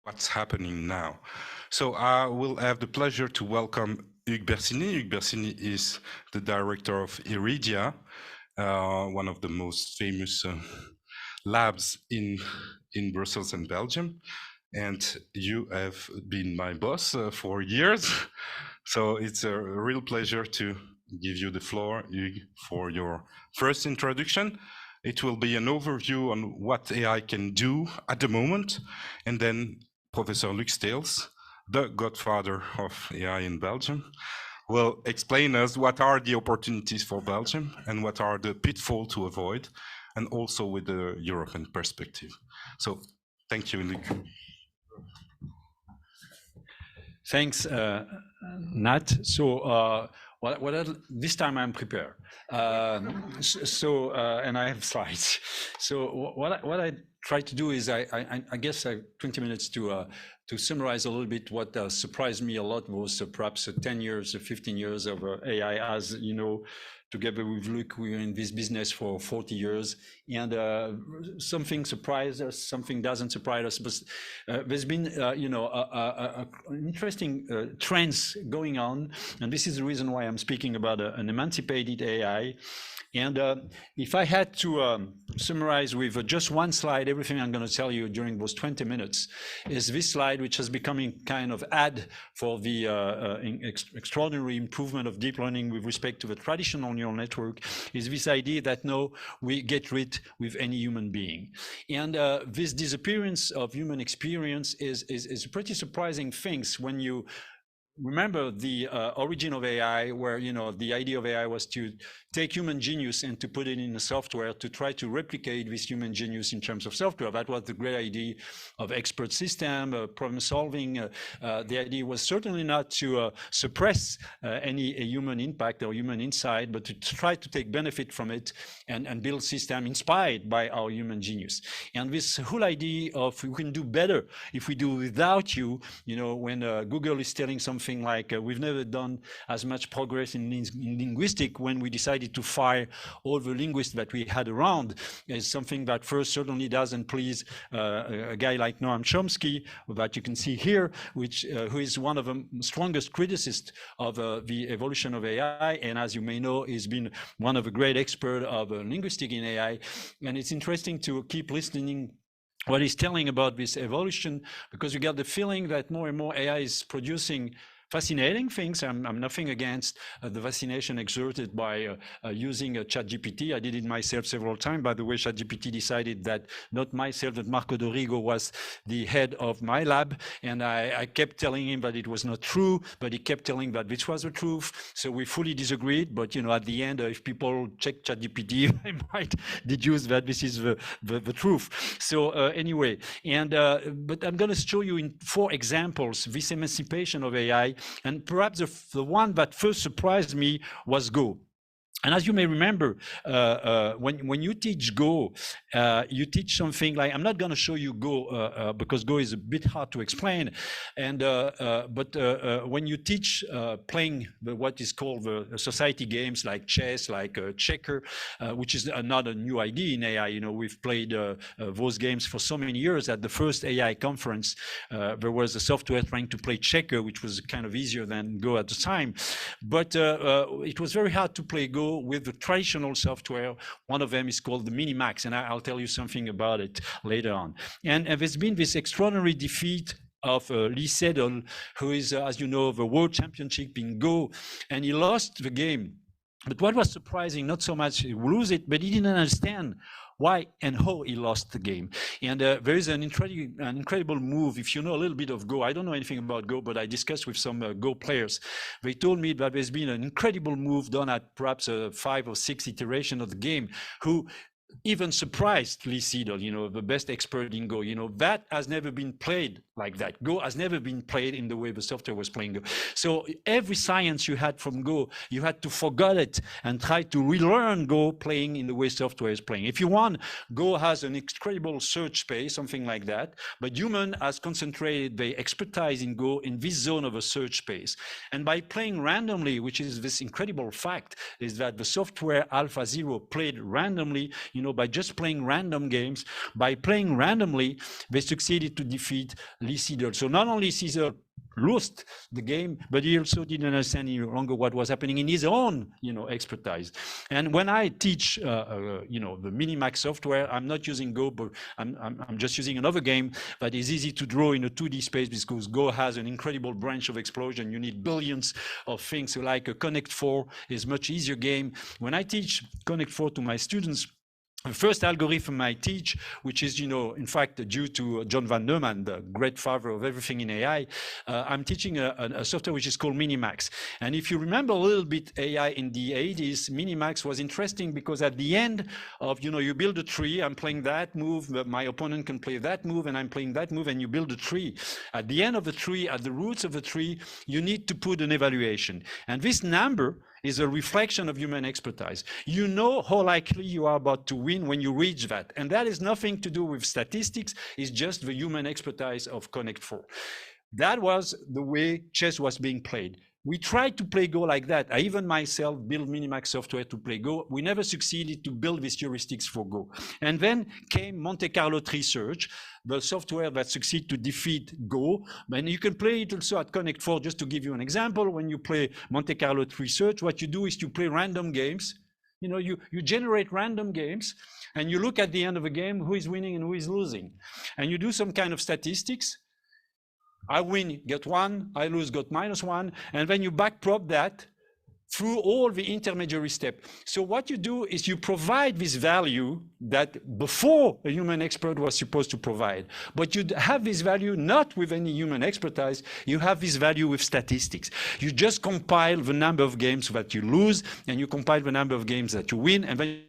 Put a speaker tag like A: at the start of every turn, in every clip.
A: what's happening now. So I will have the pleasure to welcome Hugues Bersini. Hugues Bersini is the director of Iridia, one of the most famous labs in Brussels and Belgium. And you have been my boss for years. So it's a real pleasure to give you the floor, Hugues, for your first introduction. It will be an overview on what AI can do at the moment, and then Professor Luc Steels, the godfather of AI in Belgium, will explain us what are the opportunities for Belgium and what are the pitfalls to avoid, and also with the European perspective. So thank you, Luc.
B: Thanks, Nat. So this time I'm prepared. And I have slides. So what I try to do is I guess I have 20 minutes to summarize a little bit what surprised me a lot was perhaps 10 years or 15 years of AI. As you know, together with Luc, we're in this business for 40 years, and something surprised us, something doesn't surprise us, but there's been, interesting trends going on, and this is the reason why I'm speaking about an emancipated AI. And if I had to summarize with just one slide, everything I'm going to tell you during those 20 minutes is this slide, which is becoming kind of ad for the extraordinary improvement of deep learning with respect to the traditional neural network, is this idea that no, we get rid with any human being. And this disappearance of human experience is a pretty surprising thing when you remember the origin of AI, where the idea of AI was to take human genius and to put it in the software to try to replicate this human genius in terms of software. That was the great idea of expert system, problem solving. The idea was certainly not to suppress any human impact or human insight, but to try to take benefit from it and build system inspired by our human genius. And this whole idea of we can do better if we do without you, when Google is telling something like we've never done as much progress in linguistics when we decided to fire all the linguists that we had around, is something that first certainly doesn't please a guy like Noam Chomsky, that you can see here, who is one of the strongest criticists of the evolution of AI, and as you may know, he's been one of the great experts of linguistics in AI. And it's interesting to keep listening what he's telling about this evolution, because you get the feeling that more and more AI is producing fascinating things. I'm nothing against the fascination exerted by using ChatGPT. I did it myself several times. By the way, ChatGPT decided that not myself, that Marco Dorigo was the head of my lab, and I kept telling him that it was not true, but he kept telling that this was the truth. So we fully disagreed, but at the end, if people check ChatGPT, they might deduce that this is the truth. So anyway, and but I'm going to show you in 4 examples this emancipation of AI. And perhaps the one that first surprised me was Go. And as you may remember, when you teach Go, you teach something like, I'm not going to show you Go because Go is a bit hard to explain. And but when you teach playing what is called the society games like chess, like checker, which is not a new idea in AI. We've played those games for so many years. At the first AI conference, there was a software trying to play checker, which was kind of easier than Go at the time. But it was very hard to play Go with the traditional software. One of them is called the Minimax, and I'll tell you something about it later on. And there's been this extraordinary defeat of Lee Sedol, who is, as you know, the world championship in Go, and he lost the game. But what was surprising, not so much he lose it, but he didn't understand why and how he lost the game. And there is an incredible move. If you know a little bit of Go, I don't know anything about Go, but I discussed with some Go players. They told me that there's been an incredible move done at perhaps 5 or 6 iteration of the game, who even surprised Lee Sedol, the best expert in Go. That has never been played like that. Go has never been played in the way the software was playing Go. So every science you had from Go, you had to forget it and try to relearn Go playing in the way software is playing. If you want, Go has an incredible search space, something like that, but human has concentrated their expertise in Go in this zone of a search space. And by playing randomly, which is this incredible fact, is that the software AlphaZero played randomly, by just playing random games. By playing randomly, they succeeded to defeat Lee Sedol. So not only Sedol lost the game, but he also didn't understand any longer what was happening in his own, expertise. And when I teach, the Minimax software, I'm not using Go, but I'm just using another game that is easy to draw in a 2D space, because Go has an incredible branch of explosion. You need billions of things. So like a Connect 4 is much easier game. When I teach Connect 4 to my students, the first algorithm I teach, which is, in fact, due to John van Neumann, the great father of everything in AI, I'm teaching a software which is called Minimax. And if you remember a little bit AI in the 80s, Minimax was interesting because at the end of, you build a tree, I'm playing that move, my opponent can play that move, and I'm playing that move, and you build a tree. At the end of the tree, at the roots of the tree, you need to put an evaluation. And this number is a reflection of human expertise. You know how likely you are about to win when you reach that. And that is nothing to do with statistics, it's just the human expertise of Connect 4. That was the way chess was being played. We tried to play Go like that. I even myself built Minimax software to play Go. We never succeeded to build these heuristics for Go. And then came Monte Carlo Tree Search, the software that succeeded to defeat Go. And you can play it also at Connect 4, just to give you an example. When you play Monte Carlo Tree Search, what you do is you play random games. You generate random games, and you look at the end of a game, who is winning and who is losing. And you do some kind of statistics. I win, get 1, I lose, got -1, and then you backprop that through all the intermediary steps. So what you do is you provide this value that before a human expert was supposed to provide, but you have this value not with any human expertise, you have this value with statistics. You just compile the number of games that you lose, and you compile the number of games that you win, and then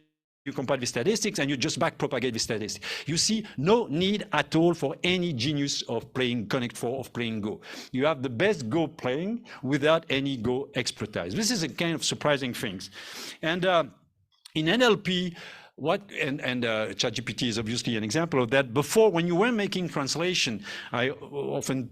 B: you compile the statistics, and you just backpropagate the statistics. You see no need at all for any genius of playing Connect 4, of playing Go. You have the best Go playing without any Go expertise. This is a kind of surprising things. And in NLP, ChatGPT is obviously an example of that. Before, when you were making translation, I often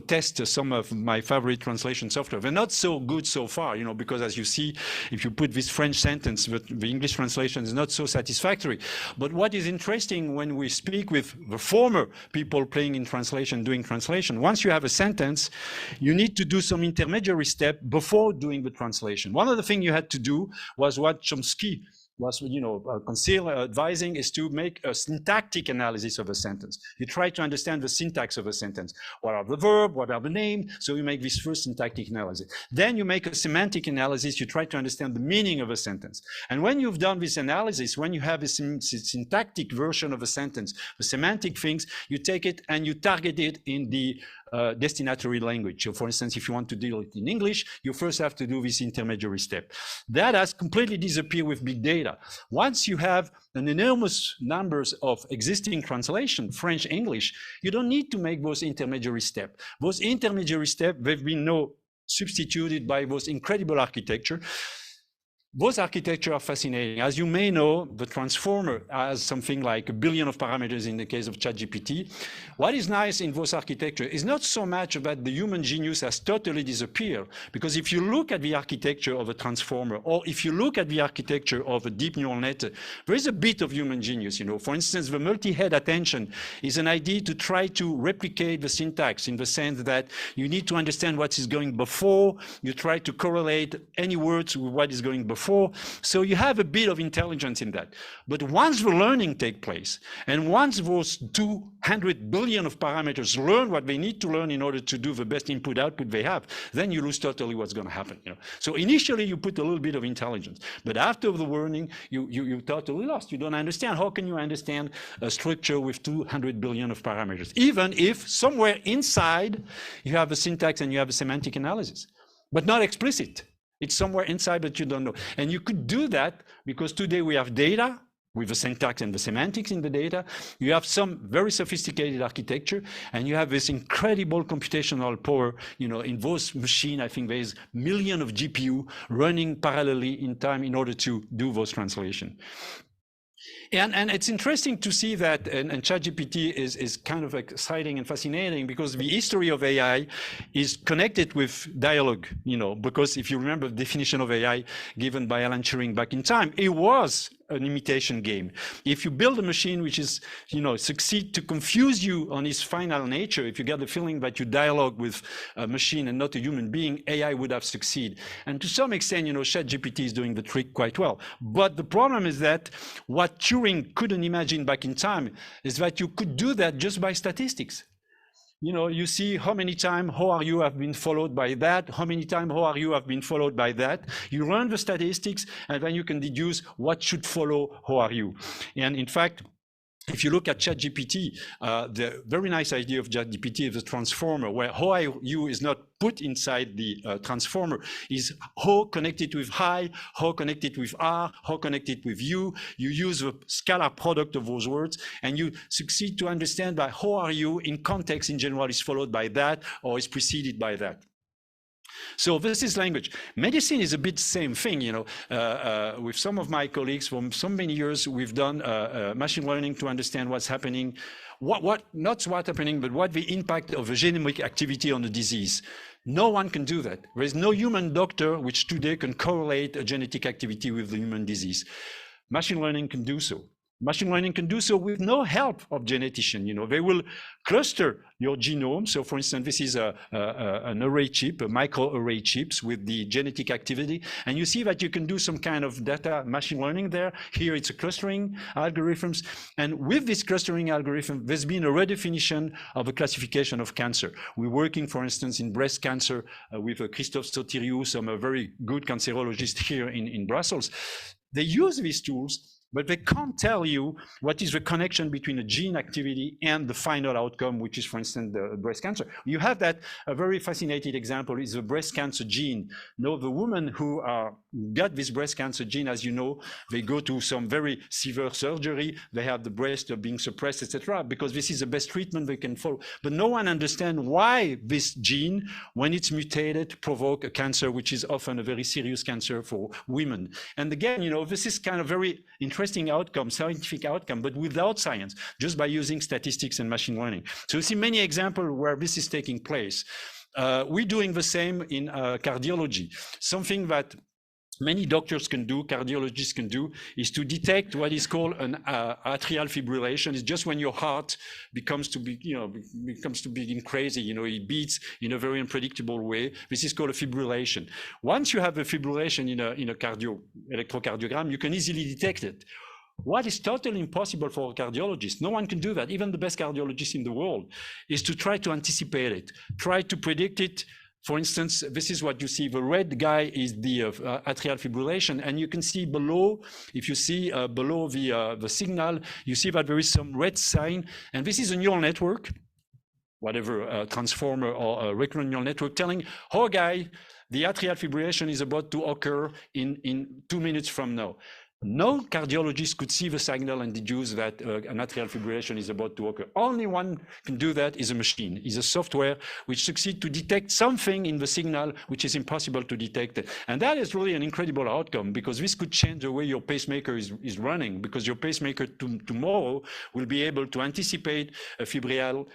B: test some of my favorite translation software. They're not so good so far, because as you see, if you put this French sentence, the English translation is not so satisfactory. But what is interesting when we speak with the former people playing in translation, doing translation, once you have a sentence, you need to do some intermediary step before doing the translation. One of the things you had to do was what Chomsky was, advising, is to make a syntactic analysis of a sentence. You try to understand the syntax of a sentence. What are the verb? What are the name? So you make this first syntactic analysis. Then you make a semantic analysis. You try to understand the meaning of a sentence. And when you've done this analysis, when you have a syntactic version of a sentence, the semantic things, you take it and you target it in the destinatory language. So for instance, if you want to deal it in English, you first have to do this intermediary step. That has completely disappeared with big data. Once you have an enormous numbers of existing translation, French, English, you don't need to make those intermediary steps. Those intermediary steps, they've been now substituted by those incredible architecture. Those architectures are fascinating. As you may know, the transformer has something like 1 billion of parameters in the case of ChatGPT. What is nice in those architecture is not so much that the human genius has totally disappeared, because if you look at the architecture of a transformer, or if you look at the architecture of a deep neural net, there is a bit of human genius. For instance, the multi-head attention is an idea to try to replicate the syntax, in the sense that you need to understand what is going before, you try to correlate any words with what is going before. So you have a bit of intelligence in that. But once the learning takes place, and once those 200 billion of parameters learn what they need to learn in order to do the best input-output they have, then you lose totally what's going to happen. So initially you put a little bit of intelligence, but after the learning, you totally lost. You don't understand. How can you understand a structure with 200 billion of parameters, even if somewhere inside you have a syntax and you have a semantic analysis, but not explicit? It's somewhere inside, but you don't know. And you could do that because today we have data with the syntax and the semantics in the data. You have some very sophisticated architecture, and you have this incredible computational power. In those machines, I think there's millions of GPU running parallelly in time in order to do those translations. And it's interesting to see that, and ChatGPT is kind of exciting and fascinating, because the history of AI is connected with dialogue, because if you remember the definition of AI given by Alan Turing back in time, it was an imitation game. If you build a machine which is, succeed to confuse you on its final nature, if you get the feeling that you dialogue with a machine and not a human being, AI would have succeeded. And to some extent, ChatGPT is doing the trick quite well. But the problem is that what Turing couldn't imagine back in time is that you could do that just by statistics. You see how many times how are you have been followed by that, how many times how are you have been followed by that. You learn the statistics, and then you can deduce what should follow how are you. And in fact, if you look at ChatGPT, the very nice idea of ChatGPT is a transformer, where how are you is not put inside the transformer, is how connected with I, how connected with R, how connected with you. You use the scalar product of those words, and you succeed to understand that how are you in context in general is followed by that or is preceded by that. So this is language. Medicine is a bit the same thing, with some of my colleagues from so many years, we've done machine learning to understand what's happening, not what's happening, but what the impact of a genomic activity on the disease. No one can do that. There is no human doctor which today can correlate a genetic activity with the human disease. Machine learning can do so. Machine learning can do so with no help of genetician. They will cluster your genome. So for instance, this is an array chip, a microarray chips with the genetic activity. And you see that you can do some kind of data machine learning there. Here it's a clustering algorithms. And with this clustering algorithm, there's been a redefinition of a classification of cancer. We're working, for instance, in breast cancer with Christophe Sotiriou, some very good cancerologist here in Brussels. They use these tools, but they can't tell you what is the connection between a gene activity and the final outcome, which is, for instance, the breast cancer. You have that, a very fascinating example is the breast cancer gene. The women who got this breast cancer gene, as you know, they go to some very severe surgery, they have the breast being suppressed, etc., because this is the best treatment they can follow. But no one understands why this gene, when it's mutated, provoke a cancer, which is often a very serious cancer for women. And again, this is kind of very interesting outcome, scientific outcome, but without science, just by using statistics and machine learning. So you see many examples where this is taking place. We're doing the same in cardiology. Something that many doctors can do, cardiologists can do, is to detect what is called an atrial fibrillation. It's just when your heart becomes to be, becomes to be crazy. It beats in a very unpredictable way. This is called a fibrillation. Once you have a fibrillation in a electrocardiogram, you can easily detect it. What is totally impossible for a cardiologist, no one can do that, even the best cardiologists in the world, is to try to anticipate it, try to predict it. For instance, this is what you see. The red guy is the atrial fibrillation, and you can see below, if you see below the signal, you see that there is some red sign, and this is a neural network, whatever, transformer or a recurrent neural network telling, oh guy, the atrial fibrillation is about to occur in 2 minutes from now. No cardiologist could see the signal and deduce that an atrial fibrillation is about to occur. Only one can do that is a machine, is a software which succeeds to detect something in the signal which is impossible to detect. And that is really an incredible outcome, because this could change the way your pacemaker is running, because your pacemaker tomorrow will be able to anticipate a fibrillation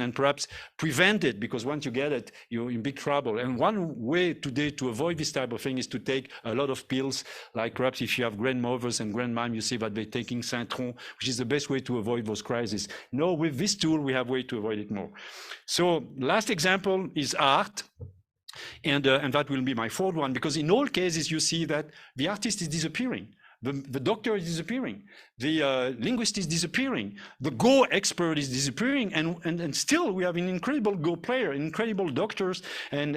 B: and perhaps prevent it, because once you get it, you're in big trouble. And one way today to avoid this type of thing is to take a lot of pills. Like perhaps if you have grandmothers and grandmom, you see that they're taking Cintron, which is the best way to avoid those crises. No, with this tool, we have a way to avoid it more. So last example is art. And that will be my fourth one, because in all cases, you see that the artist is disappearing. The doctor is disappearing. The linguist is disappearing. The Go expert is disappearing. And still we have an incredible Go player, incredible doctors, and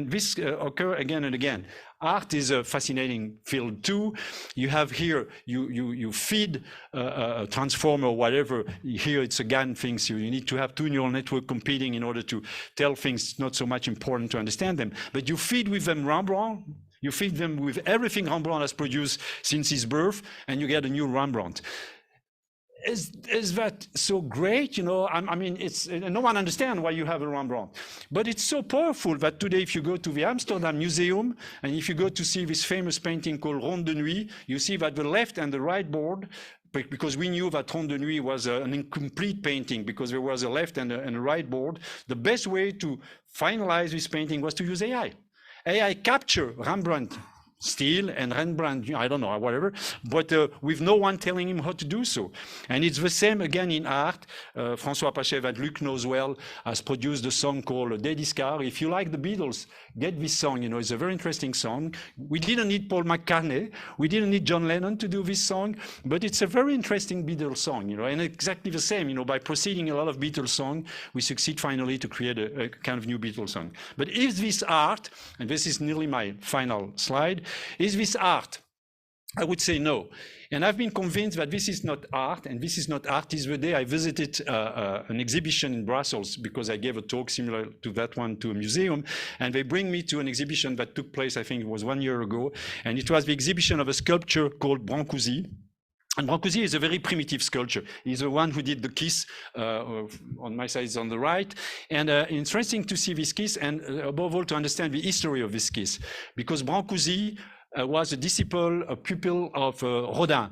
B: this occur again and again. Art is a fascinating field too. You have here, you feed a transformer or whatever. Here it's a GAN thing, so you need to have two neural networks competing in order to tell things not so much important to understand them. But you feed with them Rembrandt, you feed them with everything Rembrandt has produced since his birth, and you get a new Rembrandt. Is that so great? I mean, it's no one understands why you have a Rembrandt, but it's so powerful that today, if you go to the Amsterdam Museum and if you go to see this famous painting called Ronde de Nuit, you see that the left and the right board, because we knew that Ronde de Nuit was an incomplete painting because there was a left and a right board. The best way to finalize this painting was to use AI. AI capture Rembrandt steel and Rembrandt, I don't know, whatever, but with no one telling him how to do so. And it's the same again in art. François Pachev, that Luc knows well, has produced a song called Des Discards. If you like the Beatles, get this song, you know, it's a very interesting song. We didn't need Paul McCartney, we didn't need John Lennon to do this song, but it's a very interesting Beatles song, you know, and exactly the same, you know, by proceeding a lot of Beatles songs, we succeed finally to create a kind of new Beatles song. But is this art, and this is nearly my final slide, is this art? I would say no. And I've been convinced that this is not art, and this is not art is the day I visited an exhibition in Brussels, because I gave a talk similar to that one to a museum, and they bring me to an exhibition that took place, I think it was 1 year ago, and it was the exhibition of a sculpture called Brancusi. And Brancusi is a very primitive sculpture. He's the one who did the kiss, on my side is on the right. And interesting to see this kiss, and above all to understand the history of this kiss, because Brancusi was a disciple, a pupil of Rodin.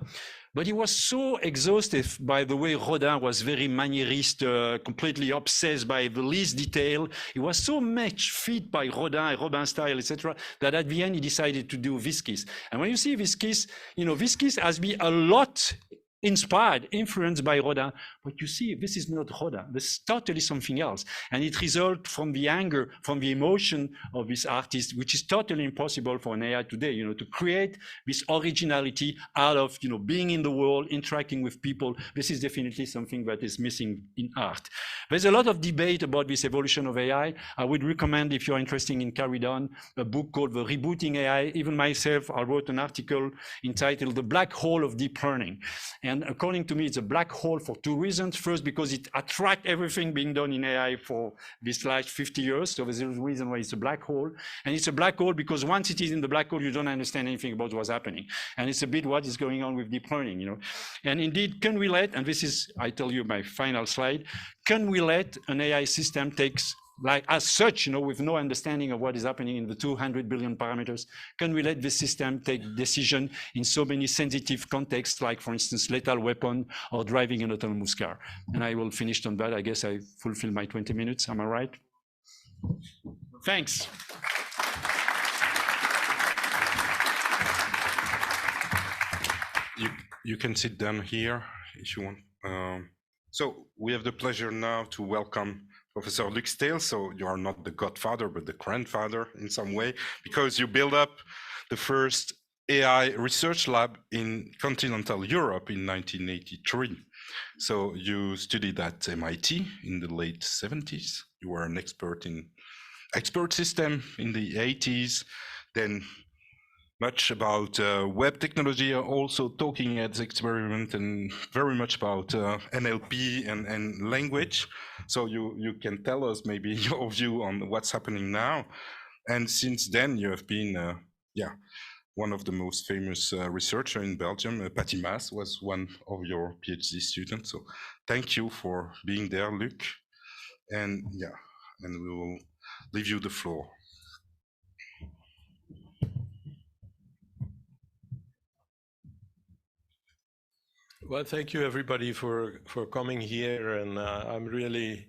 B: But he was so exhausted by the way Rodin was very manierist, completely obsessed by the least detail. He was so much fit by Rodin style, etc., that at the end he decided to do this kiss. And when you see this kiss, you know, this kiss has been a lot inspired, influenced by Rodin, but you see, this is not Rodin, this is totally something else. And it results from the anger, from the emotion of this artist, which is totally impossible for an AI today, you know, to create this originality out of, you know, being in the world, interacting with people. This is definitely something that is missing in art. There's a lot of debate about this evolution of AI. I would recommend, if you're interested in carried on, a book called The Rebooting AI. Even myself, I wrote an article entitled The Black Hole of Deep Learning. And according to me, it's a black hole for two reasons. First, because it attracts everything being done in AI for this last 50 years. So there's a reason why it's a black hole. And it's a black hole because once it is in the black hole, you don't understand anything about what's happening. And it's a bit what is going on with deep learning, you know. And indeed, can we let, and this is, I tell you, my final slide, can we let an AI system takes, like as such, you know, with no understanding of what is happening in the 200 billion parameters, can we let the system take decision in so many sensitive contexts, like for instance, lethal weapon or driving an autonomous car? And I will finish on that. I guess I fulfill my 20 minutes. Am I right? Thanks.
A: You can sit down here if you want. So we have the pleasure now to welcome Professor Luc Steels. So you are not the godfather, but the grandfather in some way, because you built up the first AI research lab in continental Europe in 1983. So you studied at MIT in the late 70s. You were an expert in expert system in the 80s, then much about web technology, also talking at the experiment, and very much about NLP and language. So you can tell us maybe your view on what's happening now. And since then, you have been, one of the most famous researchers in Belgium. Patty Maas was one of your PhD students. So thank you for being there, Luc. And and we will leave you the floor.
C: Well, thank you everybody for coming here, and I'm really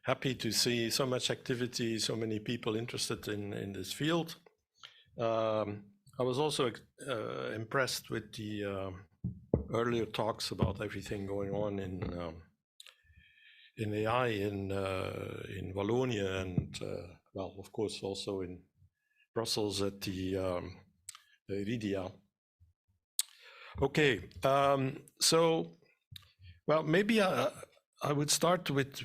C: happy to see so much activity, so many people interested in this field. I was also impressed with the earlier talks about everything going on in AI in Wallonia, and well, of course, also in Brussels at the Iridia. Okay, so, well, maybe I would start with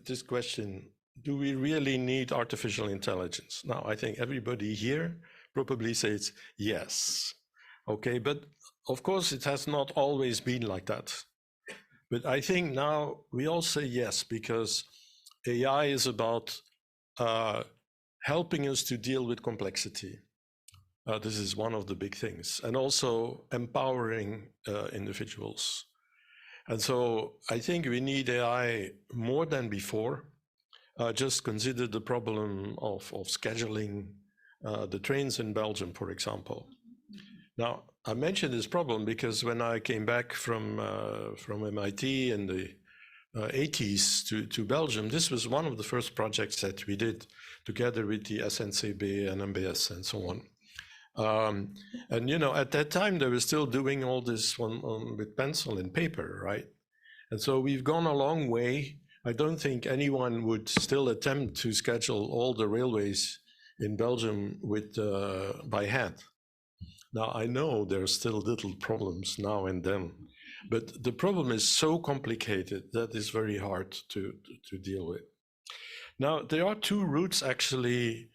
C: this question. Do we really need artificial intelligence? Now, I think everybody here probably says yes. Okay, but of course it has not always been like that. But I think now we all say yes, because AI is about helping us to deal with complexity. This is one of the big things, and also empowering individuals. And so I think we need AI more than before. Just consider the problem of scheduling the trains in Belgium, for example. Now, I mentioned this problem because when I came back from MIT in the 80s to Belgium, this was one of the first projects that we did together with the SNCB and MBS and so on. And, you know, at that time, they were still doing all this with pencil and paper, right? And so we've gone a long way. I don't think anyone would still attempt to schedule all the railways in Belgium with by hand. Now, I know there are still little problems now and then, but the problem is so complicated that it's very hard to deal with. Now, there are two routes actually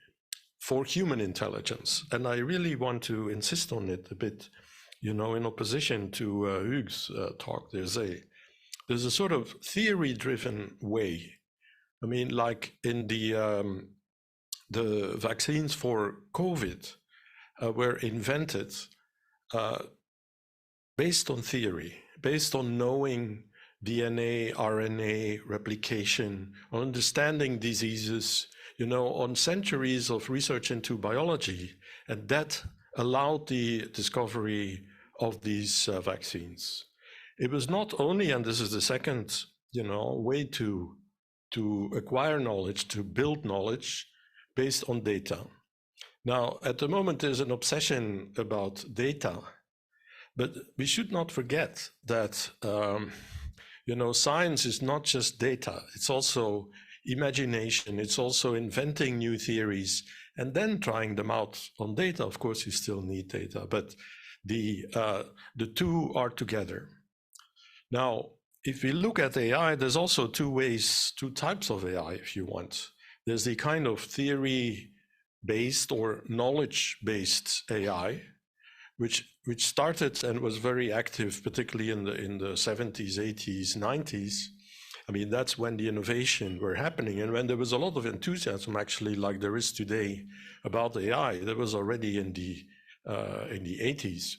C: for human intelligence, and I really want to insist on it a bit, you know, in opposition to Hugues' talk. There's a sort of theory-driven way. I mean, like in the vaccines for COVID were invented based on theory, based on knowing DNA, RNA replication, on understanding diseases, you know, on centuries of research into biology, and that allowed the discovery of these vaccines. It was not only, and this is the second, you know, way to acquire knowledge, to build knowledge based on data. Now, at the moment, there's an obsession about data, but we should not forget that, you know, science is not just data. It's also imagination. It's also inventing new theories and then trying them out on data. Of course, you still need data, but the two are together. Now, if we look at AI, there's also two types of AI, if you want. There's the kind of theory-based or knowledge-based AI, which started and was very active, particularly in the 70s, 80s, 90s. I mean, that's when the innovation were happening, and when there was a lot of enthusiasm, actually, like there is today about AI. That was already in the 80s,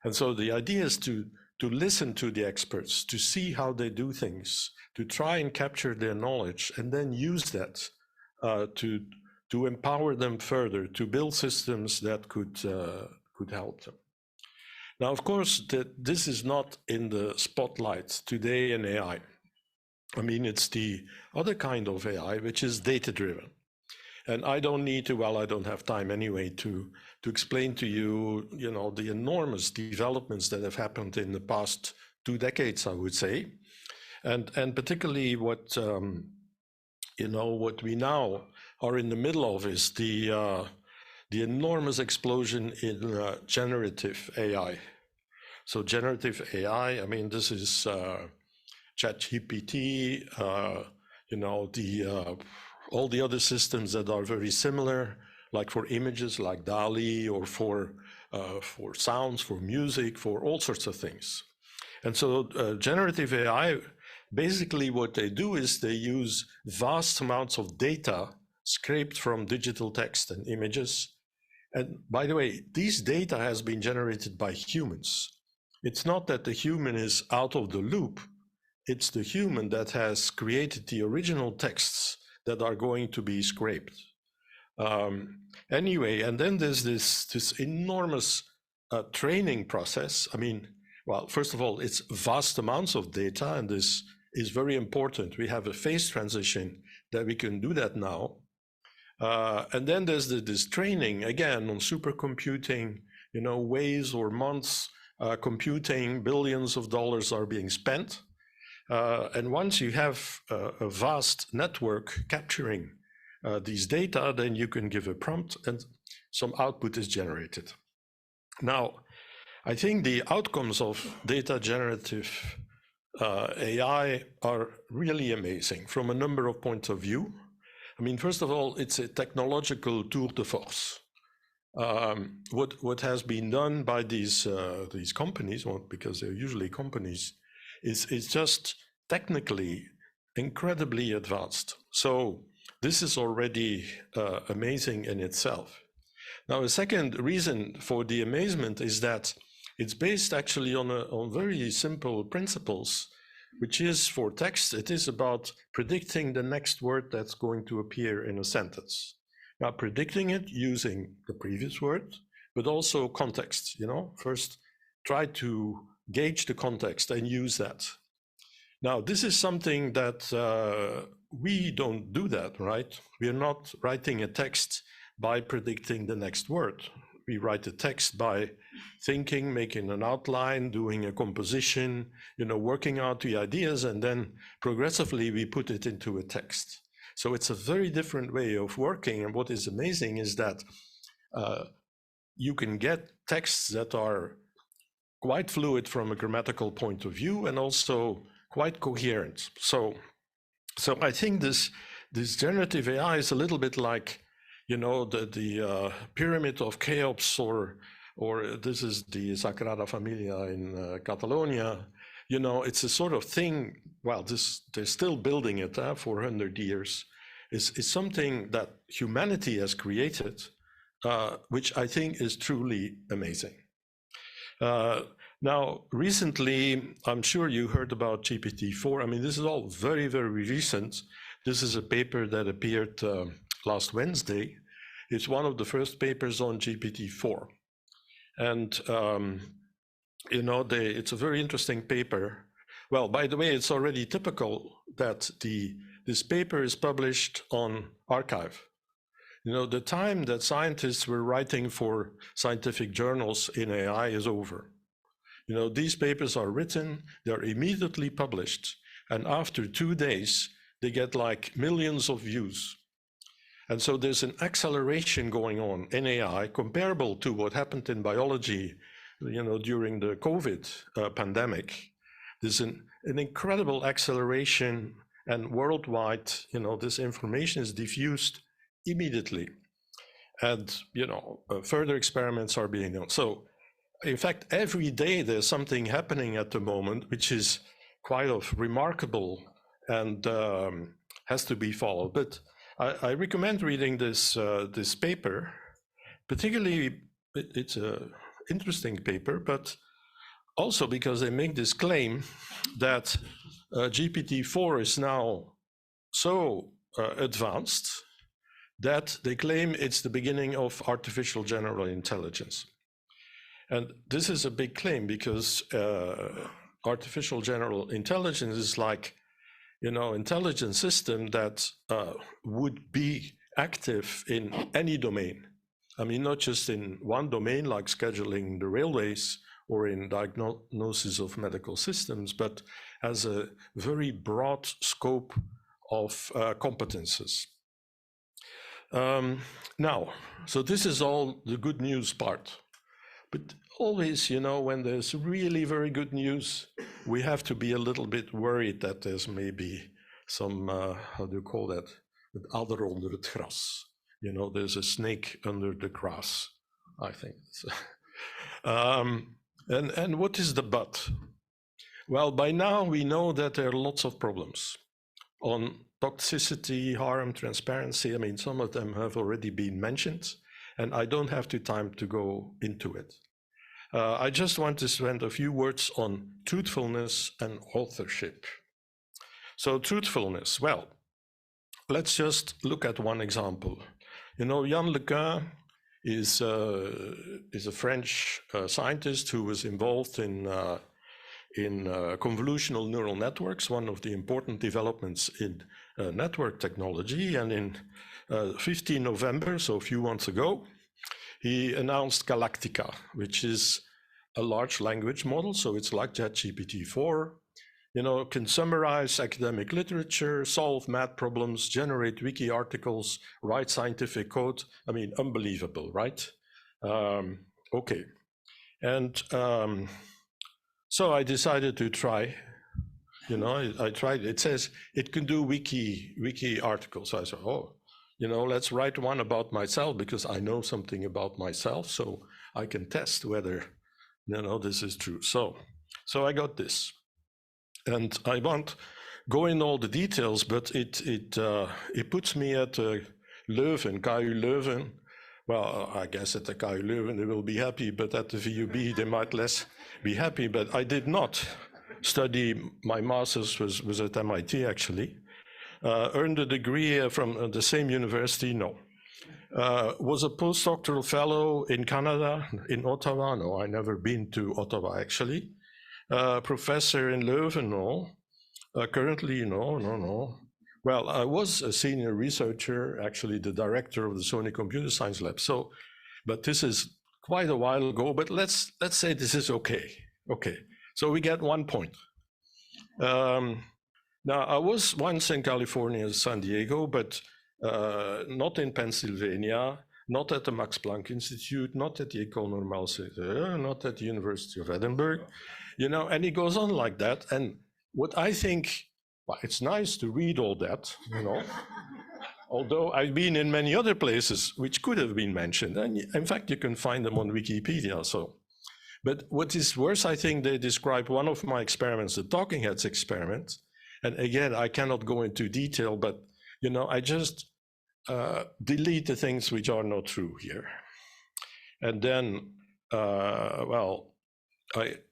C: and so the idea is to listen to the experts, to see how they do things, to try and capture their knowledge, and then use that to empower them further, to build systems that could help them. Now, of course, this is not in the spotlight today in AI. I mean, it's the other kind of AI, which is data-driven. And I don't need to, well, I don't have time anyway to explain to you, you know, the enormous developments that have happened in the past 2 decades, I would say. And particularly what, you know, what we now are in the middle of is the enormous explosion in generative AI. So generative AI, I mean, this is ChatGPT, you know, all the other systems that are very similar, like for images, like DALL-E, or for sounds, for music, for all sorts of things. And so generative AI, basically what they do is they use vast amounts of data scraped from digital text and images. And by the way, these data has been generated by humans. It's not that the human is out of the loop. It's the human that has created the original texts that are going to be scraped. Anyway, and then there's this enormous training process. I mean, well, first of all, it's vast amounts of data, and this is very important. We have a phase transition that we can do that now. And then there's this training, again, on supercomputing, you know, ways or months computing, billions of dollars are being spent. And once you have a vast network capturing these data, then you can give a prompt and some output is generated. Now, I think the outcomes of data generative AI are really amazing from a number of points of view. I mean, first of all, it's a technological tour de force. What has been done by these companies, well, because they're usually companies, is just technically incredibly advanced. So this is already amazing in itself. Now, a second reason for the amazement is that it's based actually on very simple principles, which is for text, it is about predicting the next word that's going to appear in a sentence. Now, predicting it using the previous word, but also context, you know, first try to gauge the context and use that. Now, this is something that we don't do that, right? We are not writing a text by predicting the next word. we write the text by thinking, making an outline, doing a composition, working out the ideas, and then progressively we put it into a text. So it's a very different way of working. And what is amazing is that you can get texts that are quite fluid from a grammatical point of view and also quite coherent. So I think this generative AI is a little bit like, the pyramid of Cheops, or this is the Sagrada Familia in Catalonia. It's a sort of thing. Well, they're still building it 400 years. It's something that humanity has created, which I think is truly amazing. Now, recently, I'm sure you heard about GPT-4. I mean, this is all very, very recent. This is a paper that appeared last Wednesday. It's one of the first papers on GPT-4. And, it's a very interesting paper. Well, by the way, it's already typical that this paper is published on arXiv. The time that scientists were writing for scientific journals in AI is over. These papers are written, they're immediately published, and after 2 days, they get like millions of views. And so there's an acceleration going on in AI comparable to what happened in biology, during the COVID pandemic. There's an incredible acceleration, and worldwide, this information is diffused immediately. And, further experiments are being done. So, in fact, every day there's something happening at the moment, which is quite remarkable and has to be followed. But I recommend reading this paper. Particularly, it's an interesting paper, but also because they make this claim that GPT-4 is now so advanced that they claim it's the beginning of artificial general intelligence. And this is a big claim because artificial general intelligence is like, intelligent system that would be active in any domain. I mean, not just in one domain like scheduling the railways or in diagnosis of medical systems, but has a very broad scope of competences. Now, so this is all the good news part. But always, when there's really very good news, we have to be a little bit worried that there's maybe some, how do you call that? Het adder onder het gras. There's a snake under the grass, I think. And what is the but? Well, by now we know that there are lots of problems on toxicity, harm, transparency. I mean, some of them have already been mentioned, and I don't have the time to go into it. I just want to spend a few words on truthfulness and authorship. So truthfulness, well, let's just look at one example. Yann Lequin is a French scientist who was involved in convolutional neural networks, one of the important developments in network technology. And in 15 November, so a few months ago, he announced Galactica, which is a large language model. So it's like ChatGPT-4, can summarize academic literature, solve math problems, generate wiki articles, write scientific code. I mean, unbelievable, right? Okay. And so I decided to try, I tried, it says it can do wiki articles. So I said, let's write one about myself because I know something about myself, so I can test whether, this is true. So I got this. And I won't go in all the details, but it puts me at Leuven, KU Leuven. Well, I guess at the KU Leuven they will be happy, but at the VUB they might less be happy. But I did not study, my master's was at MIT actually. Earned a degree from the same university, no. Was a postdoctoral fellow in Canada, in Ottawa. No, I never been to Ottawa actually. Professor in Leuven, no. Currently, no. Well, I was a senior researcher, actually the director of the Sony Computer Science Lab. So, but this is quite a while ago, but let's say this is okay. Okay, so we get 1 point. Now, I was once in California, San Diego, but not in Pennsylvania, not at the Max Planck Institute, not at the École Normale Supérieure, not at the University of Edinburgh, you know, and it goes on like that. And what I think, well, it's nice to read all that, you know, although I've been in many other places which could have been mentioned. And in fact, you can find them on Wikipedia. So, but what is worse, I think they describe one of my experiments, the Talking Heads experiment. And again, I cannot go into detail, but, you know, I just delete the things which are not true here. And then, well,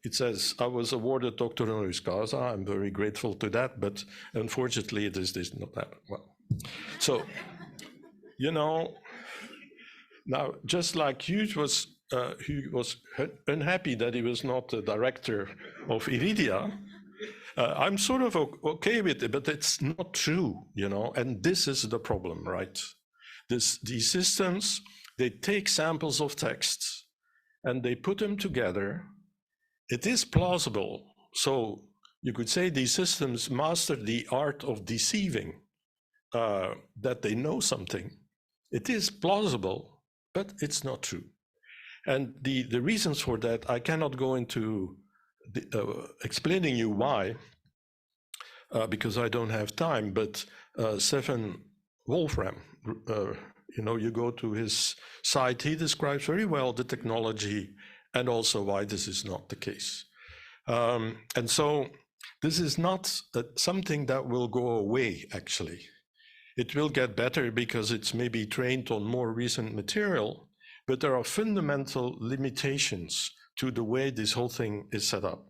C: it says, I was awarded Doctor Honoris Causa. I'm very grateful to that, but unfortunately, this did not happen. Well, so, you know, now, just like Hugues was unhappy that he was not the director of Iridia, I'm sort of okay with it, but it's not true, you know, and this is the problem, right? These systems, they take samples of texts and they put them together. It is plausible. So you could say these systems master the art of deceiving, that they know something. It is plausible, but it's not true. And the reasons for that, I cannot go into explaining you why, because I don't have time, but Stefan Wolfram, you know, you go to his site, he describes very well the technology and also why this is not the case. And so this is not something that will go away, actually. It will get better because it's maybe trained on more recent material, but there are fundamental limitations to the way this whole thing is set up.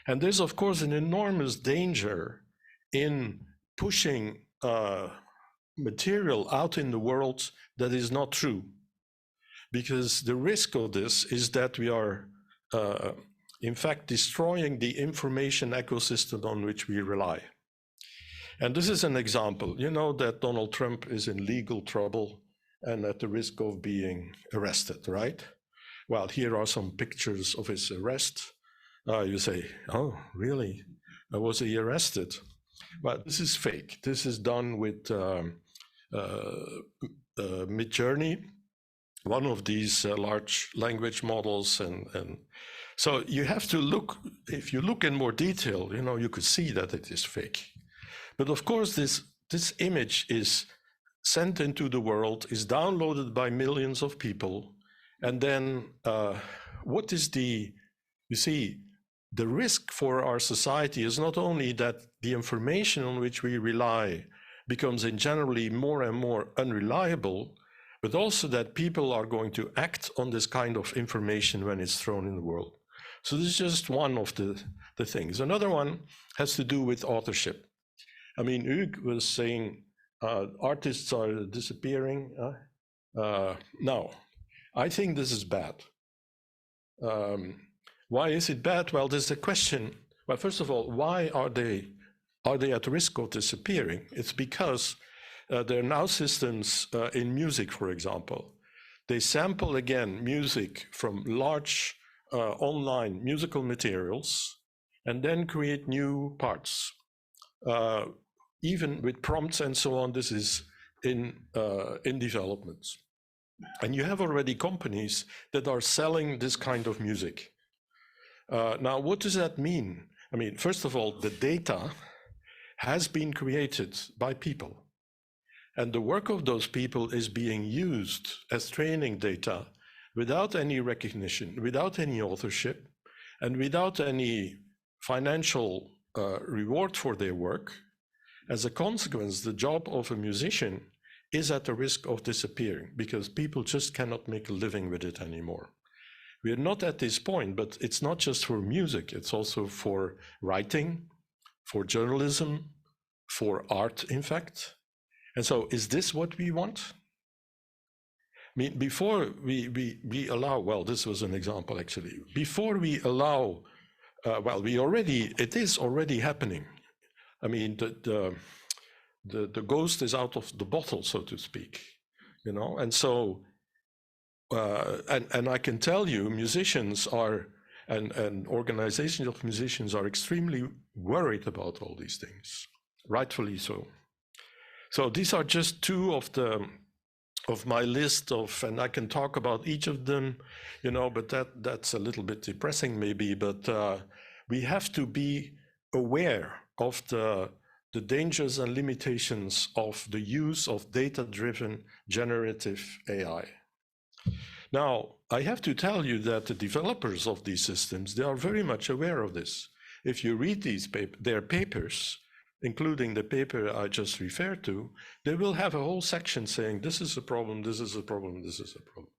C: And there's, of course, an enormous danger in pushing material out in the world that is not true. Because the risk of this is that we are, in fact, destroying the information ecosystem on which we rely. And this is an example. You know that Donald Trump is in legal trouble and at the risk of being arrested, right? Well, here are some pictures of his arrest. You say, oh, really? Was he arrested? But this is fake. This is done with Midjourney, one of these large language models. And so you have to look, if you look in more detail, you know, you could see that it is fake. But of course, this image is sent into the world, is downloaded by millions of people. And then what is you see, the risk for our society is not only that the information on which we rely becomes in generally more and more unreliable, but also that people are going to act on this kind of information when it's thrown in the world. So this is just one of the things. Another one has to do with authorship. I mean, Hugues was saying artists are disappearing. No, I think this is bad. Why is it bad? Well, there's a question. Well, first of all, why are they at risk of disappearing? It's because there are now systems in music, for example. They sample again music from large online musical materials and then create new parts. Even with prompts and so on, this is in development. And you have already companies that are selling this kind of music. Now, what does that mean? I mean, first of all, the data has been created by people. And the work of those people is being used as training data without any recognition, without any authorship, and without any financial reward for their work. As a consequence, the job of a musician is at the risk of disappearing because people just cannot make a living with it anymore. We are not at this point, but it's not just for music, it's also for writing, for journalism, for art, in fact. And so is this what we want? I mean, before we allow, well, this was an example actually, before we allow, well, it is already happening. I mean, the ghost is out of the bottle, so to speak, you know, and so and I can tell you, musicians are, and organizations of musicians are extremely worried about all these things, rightfully so. So these are just two of my list of, and I can talk about each of them, you know, but that's a little bit depressing maybe, but we have to be aware of the dangers and limitations of the use of data-driven generative AI. Now, I have to tell you that the developers of these systems, they are very much aware of this. If you read their papers, including the paper I just referred to, they will have a whole section saying, this is a problem, this is a problem, this is a problem.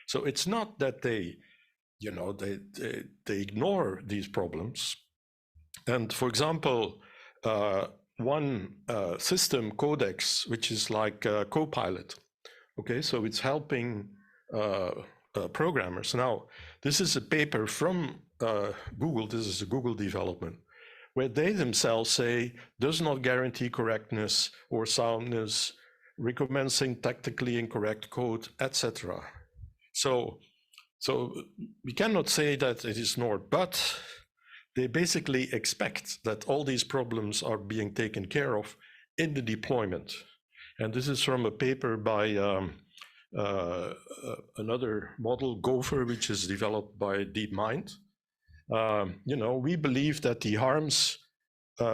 C: So it's not that they, you know, they ignore these problems. And for example, one system, Codex, which is like Copilot, okay, so it's helping programmers. Now, this is a paper from Google, this is a Google development, where they themselves say, does not guarantee correctness or soundness, recommends syntactically incorrect code, etc. So we cannot say that it is ignored, but they basically expect that all these problems are being taken care of in the deployment. And this is from a paper by another model, Gopher, which is developed by DeepMind. You know, we believe that the harms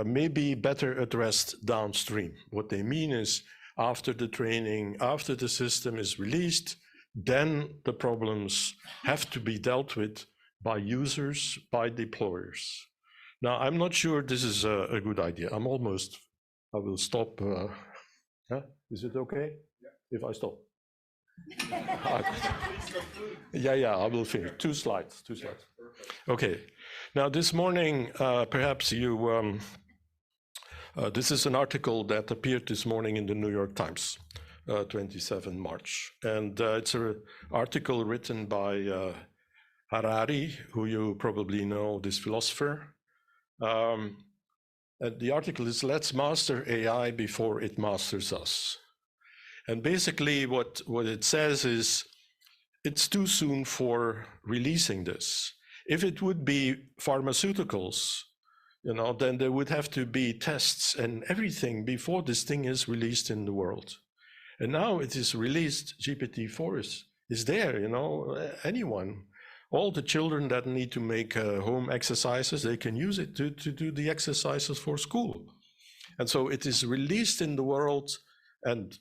C: may be better addressed downstream. What they mean is after the training, after the system is released, then the problems have to be dealt with by users, by deployers. Now, I'm not sure this is a good idea. I will stop. Yeah? Is it okay if I stop? Yeah, I will finish. Two slides. Okay. Now, this morning, perhaps you, this is an article that appeared this morning in the New York Times, 27 March. And it's an article written by Harari, who you probably know, this philosopher. And the article is, Let's Master AI Before It Masters Us. And basically what it says is, it's too soon for releasing this. If it would be pharmaceuticals, you know, then there would have to be tests and everything before this thing is released in the world. And now it is released, GPT-4 is there, you know, anyone. All the children that need to make home exercises, they can use it to do the exercises for school. And so it is released in the world, and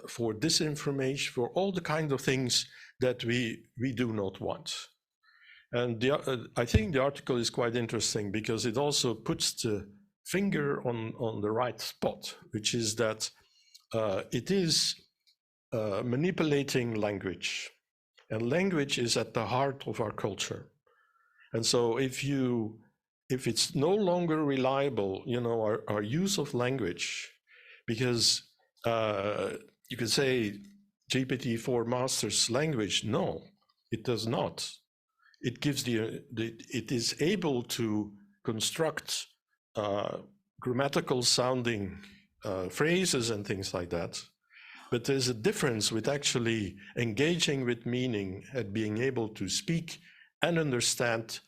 C: for disinformation, for all the kinds of things that we do not want. And I think the article is quite interesting because it also puts the finger on the right spot, which is that it is manipulating language. And language is at the heart of our culture. And so if it's no longer reliable, you know, our use of language, because you could say GPT-4 masters language. No, it does not. It gives it is able to construct grammatical sounding phrases and things like that. But there's a difference with actually engaging with meaning and being able to speak and understand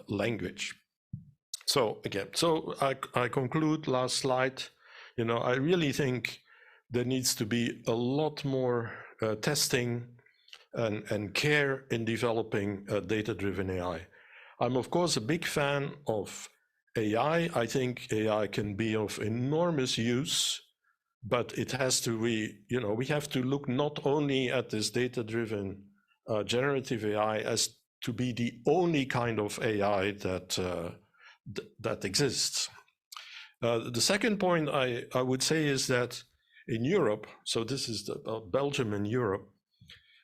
C: language. So again, I conclude, last slide. You know, I really think there needs to be a lot more testing and care in developing data-driven AI. I'm of course a big fan of AI. I think AI can be of enormous use, but it has to be, you know, we have to look not only at this data-driven generative AI as to be the only kind of AI that exists. The second point I would say is that in Europe, so this is about Belgium and Europe,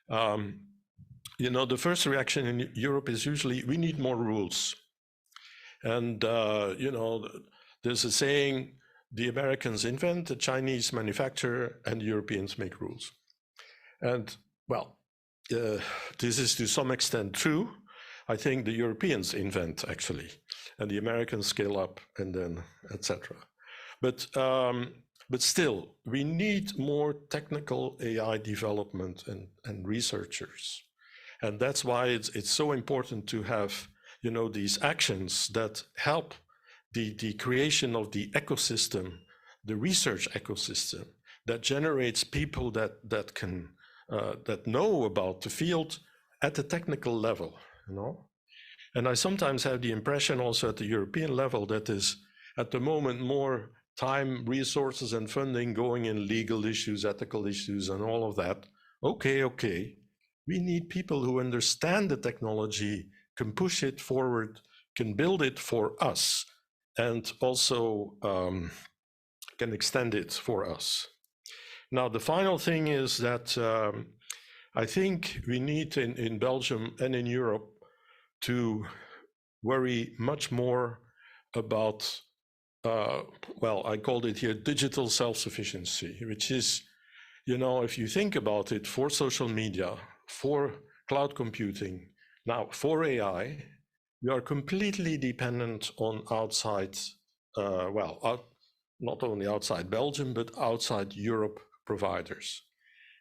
C: you know, the first reaction in Europe is usually, we need more rules. And, you know, there's a saying, the Americans invent, the Chinese manufacture, and the Europeans make rules. And, well, this is to some extent true. I think the Europeans invent, actually, and the Americans scale up, and then, etc. But But still, we need more technical AI development and researchers. And that's why it's so important to have, you know, these actions that help the creation of the ecosystem, the research ecosystem that generates people that can that know about the field at the technical level, you know. And I sometimes have the impression also at the European level that is at the moment more time, resources, and funding going in legal issues, ethical issues, and all of that. Okay. We need people who understand the technology, can push it forward, can build it for us, and also can extend it for us. Now, the final thing is that I think we need in Belgium and in Europe to worry much more about, well, I called it here digital self-sufficiency, which is, you know, if you think about it, for social media, for cloud computing, now for AI, we are completely dependent on outside, not only outside Belgium, but outside Europe providers.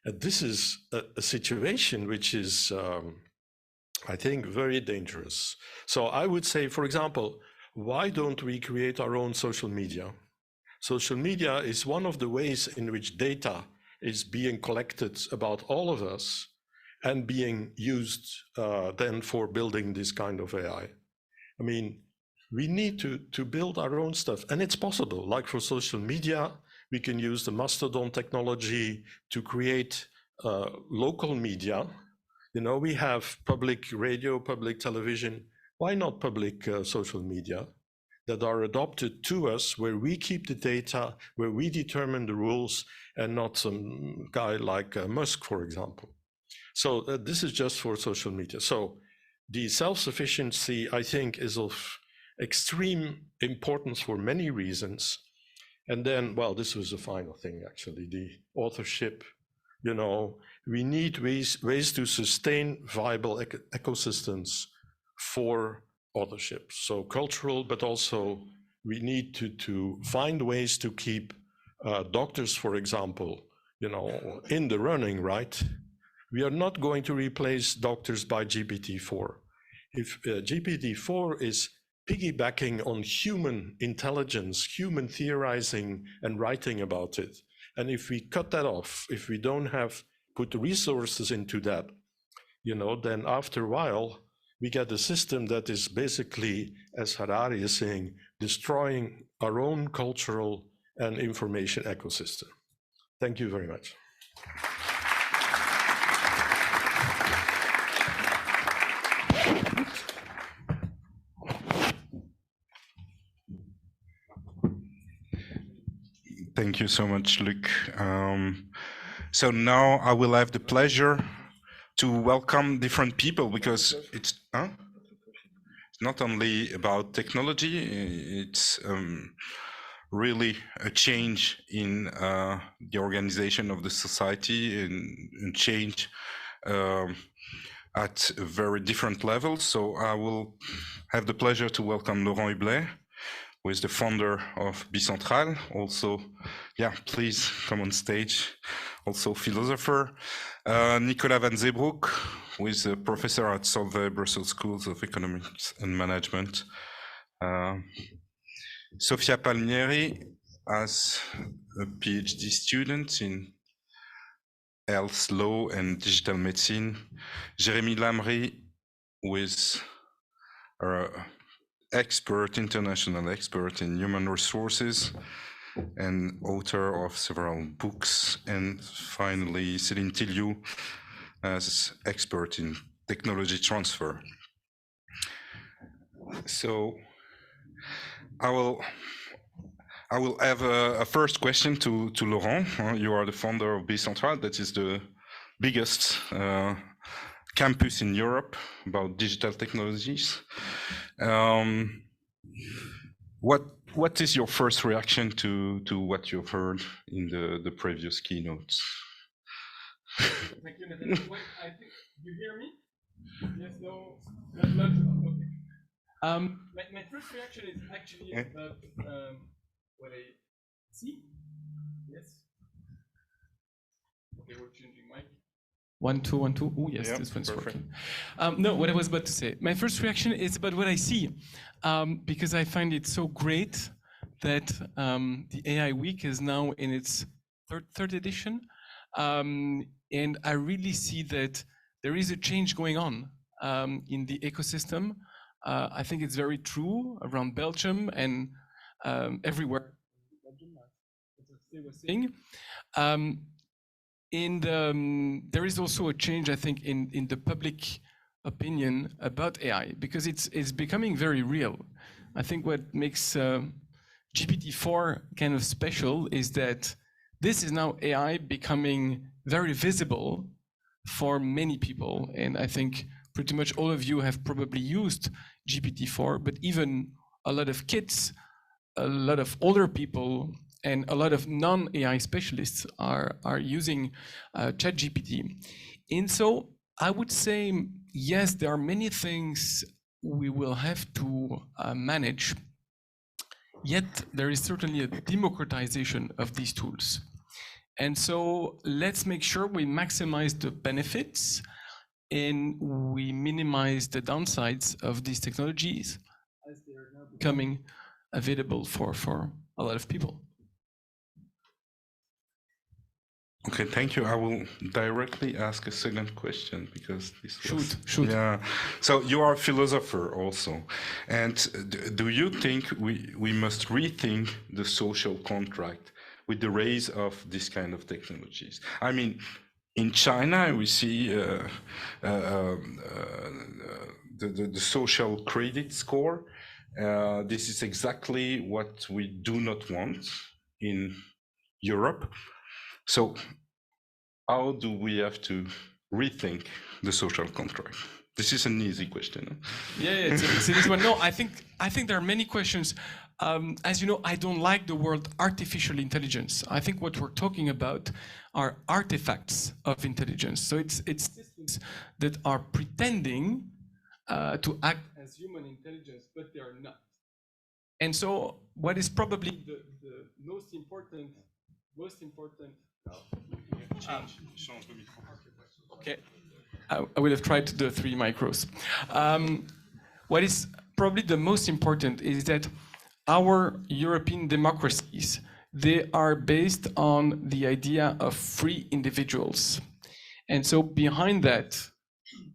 C: And this is a situation which is, I think, very dangerous. So I would say, for example, why don't we create our own social media? Social media is one of the ways in which data is being collected about all of us and being used then for building this kind of AI. I mean, we need to build our own stuff, and it's possible. Like for social media, we can use the Mastodon technology to create local media. You know, we have public radio, public television. Why not public social media that are adopted to us, where we keep the data, where we determine the rules, and not some guy like Musk, for example. So this is just for social media. So the self-sufficiency, I think, is of extreme importance for many reasons. And then, well, this was the final thing, actually, the authorship. You know, we need ways to sustain viable ecosystems for authorship. So cultural, but also we need to find ways to keep doctors, for example, you know, in the running, right? We are not going to replace doctors by GPT-4. If GPT-4 is piggybacking on human intelligence, human theorizing and writing about it, and if we cut that off, if we don't have put the resources into that, you know, then after a while, we get a system that is basically, as Harari is saying, destroying our own cultural and information ecosystem. Thank you very much.
A: Thank you so much, Luc. So now I will have the pleasure to welcome different people, because it's not only about technology, it's really a change in the organization of the society and change at a very different levels. So I will have the pleasure to welcome Laurent Hublet, who is the founder of Bicentral. Also, yeah, please come on stage. Also philosopher. Nicolas Van Zeebroeck, who is a professor at Solvay Brussels Schools of Economics and Management. Sofia Palmieri, as a PhD student in health law and digital medicine. Jeremy Lamri, who is international expert in human resources and author of several books. And finally, Celine Thillou, as expert in technology transfer. So I will have a first question to Laurent. You are the founder of Bicentral, that is the biggest campus in Europe about digital technologies. What is your first reaction to what you've heard in the previous keynotes?
D: Thank you, Nathan. Wait, I think you hear me? Yes, no, not okay. My first reaction is actually about what I see. Yes. Okay, we're changing mic.
E: 1, 2, 1, 2. Oh, yes,
A: Yeah,
E: this one's
A: perfect.
E: working. No, what I was about to say. My first reaction is about what I see, because I find it so great that the AI Week is now in its third edition. And I really see that there is a change going on in the ecosystem. I think it's very true around Belgium and everywhere. As they were saying. And there is also a change, I think, in the public opinion about AI, because it's becoming very real. I think what makes GPT-4 kind of special is that this is now AI becoming very visible for many people. And I think pretty much all of you have probably used GPT-4, but even a lot of kids, a lot of older people, and a lot of non-AI specialists are using ChatGPT. And so I would say, yes, there are many things we will have to manage, yet there is certainly a democratization of these tools. And so let's make sure we maximize the benefits and we minimize the downsides of these technologies as they are now becoming available for a lot of people.
A: Okay, thank you. I will directly ask a second question because this was...
E: Shoot.
A: Yeah. So you are a philosopher also. And do you think we must rethink the social contract with the rise of this kind of technologies? I mean, in China, we see the social credit score. This is exactly what we do not want in Europe. So how do we have to rethink the social contract? This is an easy question.
E: Yeah, it's an easy one. No, I think there are many questions. As you know, I don't like the word artificial intelligence. I think what we're talking about are artifacts of intelligence. So it's systems that are pretending to act as human intelligence, but they are not. And so what is probably the most important okay, I would have tried the 3 micros. What is probably the most important is that our European democracies, they are based on the idea of free individuals. And so behind that,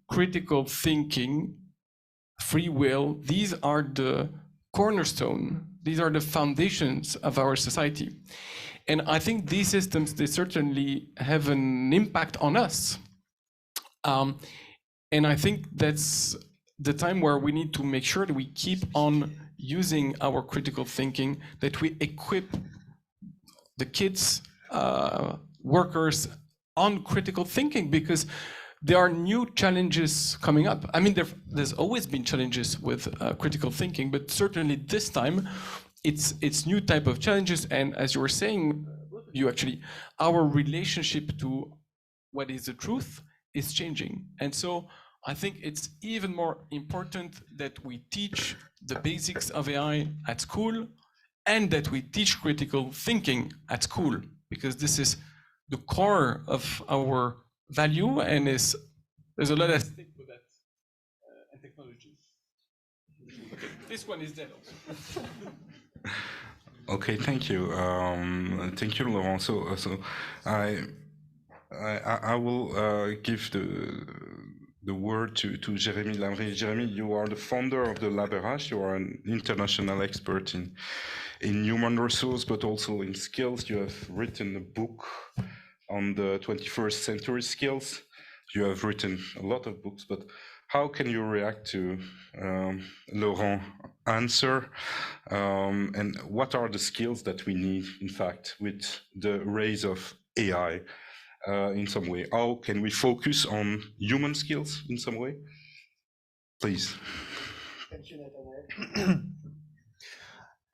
E: critical thinking, free will, these are the cornerstone, these are the foundations of our society. And I think these systems, they certainly have an impact on us. And I think that's the time where we need to make sure that we keep on using our critical thinking, that we equip the kids, workers on critical thinking, because there are new challenges coming up. I mean, there's always been challenges with critical thinking, but certainly this time, it's new type of challenges. And as you were saying, our relationship to what is the truth is changing. And so I think it's even more important that we teach the basics of AI at school and that we teach critical thinking at school, because this is the core of our value, and there's a lot at stake with that and technology. Okay, this one is dead also.
A: Okay, thank you. Thank you, Laurent. So I will give the word to Jérémy Lamri. Jérémy, you are the founder of the LabRH. You are an international expert in human resource, but also in skills. You have written a book on the 21st century skills. You have written a lot of books, but how can you react to Laurent's answer? And what are the skills that we need, in fact, with the rise of AI in some way? How can we focus on human skills in some way? Please.
F: Thank you, Nathaniel.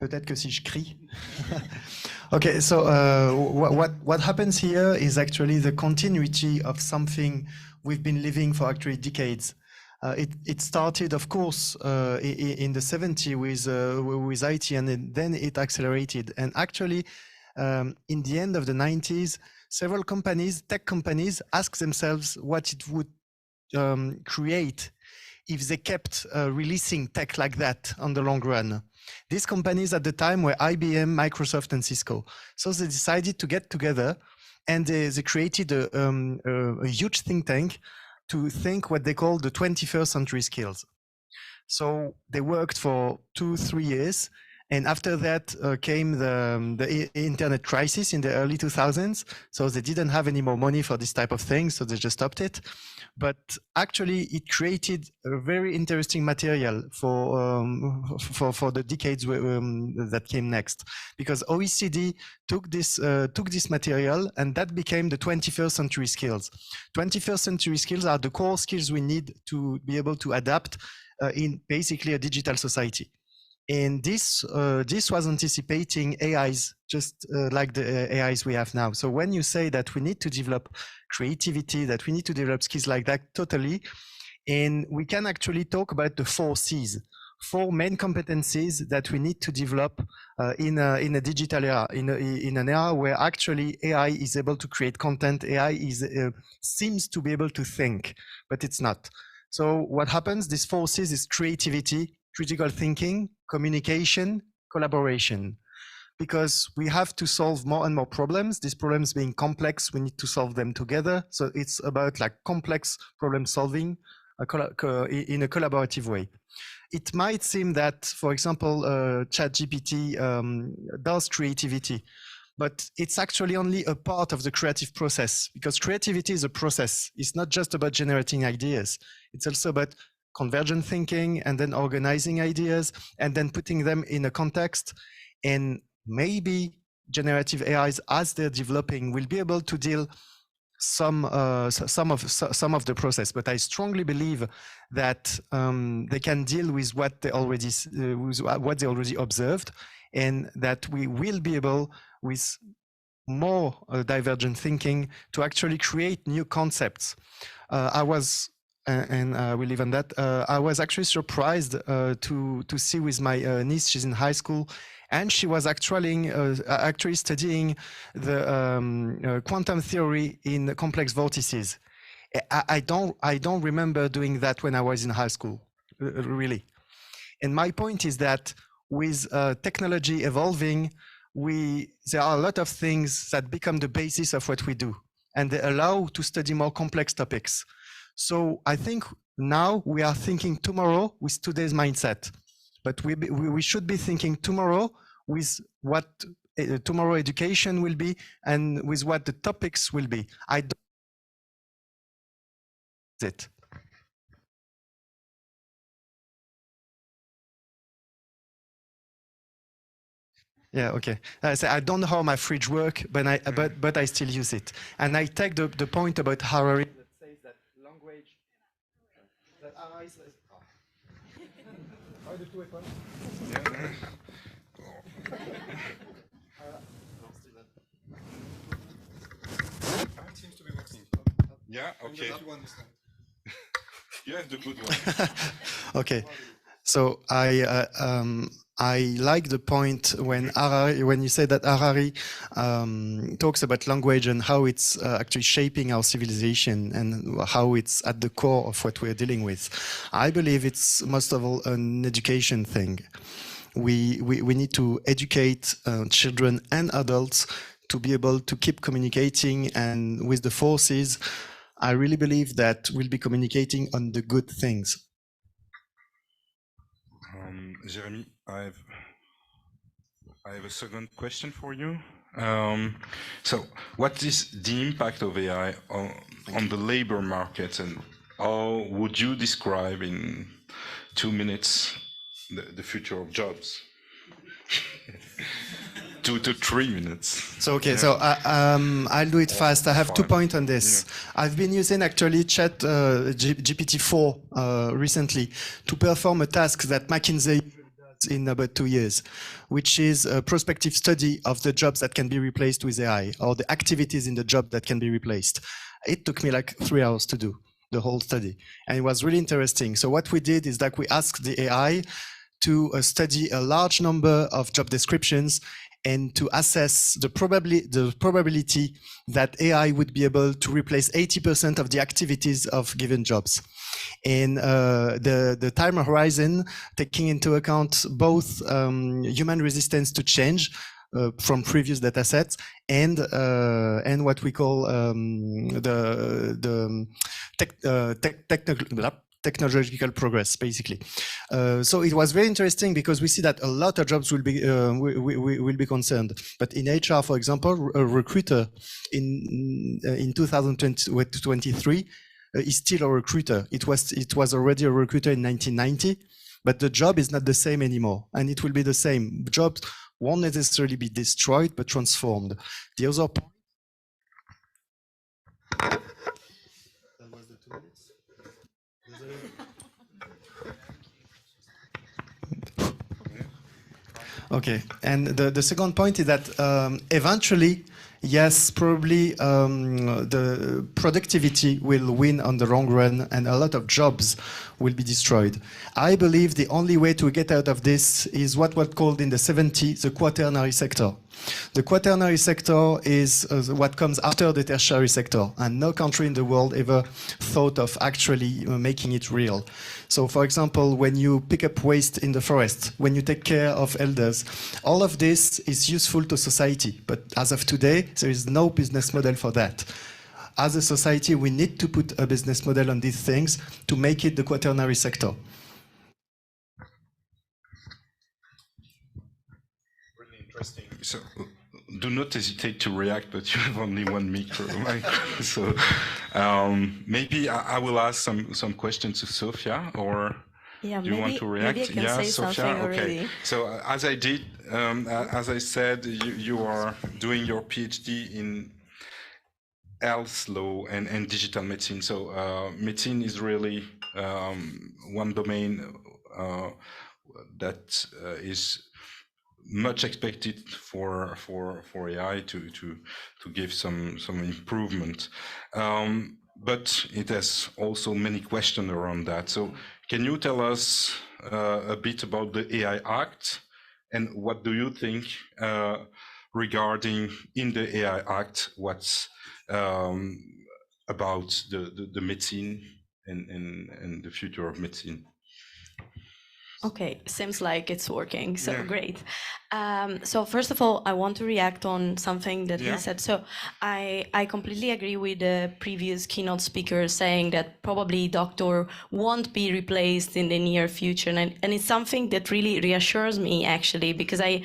F: Peut-être que si je crie. Okay, so what happens here is actually the continuity of something we've been living for actually decades. It started, of course, in the 70s with IT, and then it accelerated. And actually, in the end of the 90s, several companies, tech companies, asked themselves what it would create if they kept releasing tech like that on the long run. These companies at the time were IBM, Microsoft, and Cisco. So they decided to get together, and they created a huge think tank to think what they call the 21st century skills. So they worked for 2-3 years. And after that came the internet crisis in the early 2000s. So they didn't have any more money for this type of thing, so they just stopped it. But actually, it created a very interesting material for the decades that came next, because OECD took this material, and that became the 21st century skills. 21st century skills are the core skills we need to be able to adapt in basically a digital society. And this was anticipating AIs, just like the AIs we have now. So when you say that we need to develop creativity, that we need to develop skills like that, totally. And we can actually talk about the 4 C's, 4 main competencies that we need to develop in a digital era, in an era where actually AI is able to create content. AI seems to be able to think, but it's not. So what happens? These 4 C's is creativity, critical thinking, communication, collaboration, because we have to solve more and more problems. These problems being complex, we need to solve them together. So it's about like complex problem solving in a collaborative way. It might seem that, for example, ChatGPT does creativity, but it's actually only a part of the creative process, because creativity is a process. It's not just about generating ideas. It's also about convergent thinking, and then organizing ideas, and then putting them in a context. And maybe generative AIs, as they're developing, will be able to deal some of the process. But I strongly believe that they can deal with what they already observed, and that we will be able, with more divergent thinking, to actually create new concepts. We live on that. I was actually surprised to see with my niece. She's in high school, and she was actually studying the quantum theory in complex vortices. I don't remember doing that when I was in high school, really. And my point is that with technology evolving, there are a lot of things that become the basis of what we do, and they allow to study more complex topics. So I think now we are thinking tomorrow with today's mindset, but we should be thinking tomorrow with what tomorrow education will be, and with what the topics will be. I don't it. Yeah, okay. I don't know how my fridge works, but I still use it. And I take the point about Harari that says that language, that Harari says, the 2 weapons?
A: It seems to be working. Yeah, okay. You have the good one.
F: Okay. So I like the point when you say that Harari talks about language and how it's actually shaping our civilization and how it's at the core of what we're dealing with. I believe it's most of all an education thing. We need to educate children and adults to be able to keep communicating, and with the forces, I really believe that we'll be communicating on the good things.
A: Jeremy, I have a second question for you. So what is the impact of AI on the labor market, and how would you describe in 2 minutes the future of jobs? 2 to 3 minutes.
F: So okay, yeah. So I'll do it fast. I have 2 points on this. Yeah. I've been using actually GPT-4 recently to perform a task that McKinsey does in about 2 years, which is a prospective study of the jobs that can be replaced with AI, or the activities in the job that can be replaced. It took me like 3 hours to do the whole study, and it was really interesting. So what we did is that we asked the AI to study a large number of job descriptions and to assess the probability that AI would be able to replace 80% of the activities of given jobs. And the time horizon, taking into account both human resistance to change from previous data sets and what we call technological progress, basically. So it was very interesting because we see that a lot of jobs will be concerned. But in HR, for example, a recruiter in 2023 is still a recruiter. It was already a recruiter in 1990, but the job is not the same anymore, and it will be the same. Jobs won't necessarily be destroyed, but transformed. The other point. That was the 2 minutes. Okay, and the second point is that eventually, yes, probably the productivity will win on the long run and a lot of jobs will be destroyed. I believe the only way to get out of this is what was called in the 70s the quaternary sector. The quaternary sector is what comes after the tertiary sector, and no country in the world ever thought of actually making it real. So, for example, when you pick up waste in the forest, when you take care of elders, all of this is useful to society. But as of today, there is no business model for that. As a society, we need to put a business model on these things to make it the quaternary sector.
A: Really interesting. So, do not hesitate to react, but you have only one micro. So, maybe I will ask some questions to Sofia, or
G: yeah,
A: do you want to react?
G: Maybe I can say
A: Sofia?
G: something
A: Okay.
G: already.
A: So, as I did, as I said, you are doing your PhD in health law and digital medicine. So, medicine is really one domain that is much expected for AI to give some improvement, but it has also many questions around that. So can you tell us a bit about the AI Act, and what do you think regarding in the AI Act what's about the medicine and the future of medicine?
G: Okay, seems like it's working, so
A: Yeah.
G: great. So first of all, I want to react on something that he said. So I completely agree with the previous keynote speaker saying that probably doctor won't be replaced in the near future. And it's something that really reassures me, actually, because I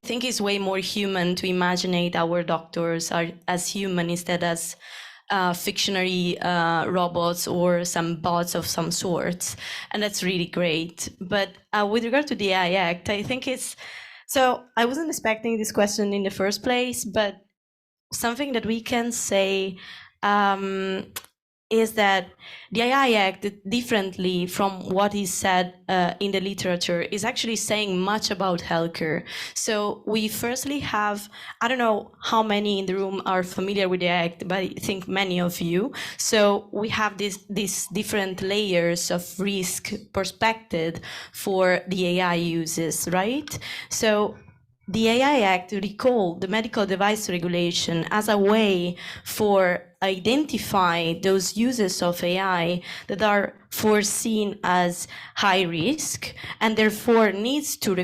G: think it's way more human to imagine our doctors are as human instead as fictionary robots or some bots of some sorts, and that's really great. But with regard to the AI Act, I think it's, so I wasn't expecting this question in the first place, but something that we can say is that the AI Act, differently from what is said in the literature, is actually saying much about healthcare. So we firstly have, I don't know how many in the room are familiar with the Act, but I think many of you. So we have these different layers of risk perspective for the AI uses, right? So the AI Act recalled the medical device regulation as a way for identify those uses of AI that are foreseen as high risk and therefore needs to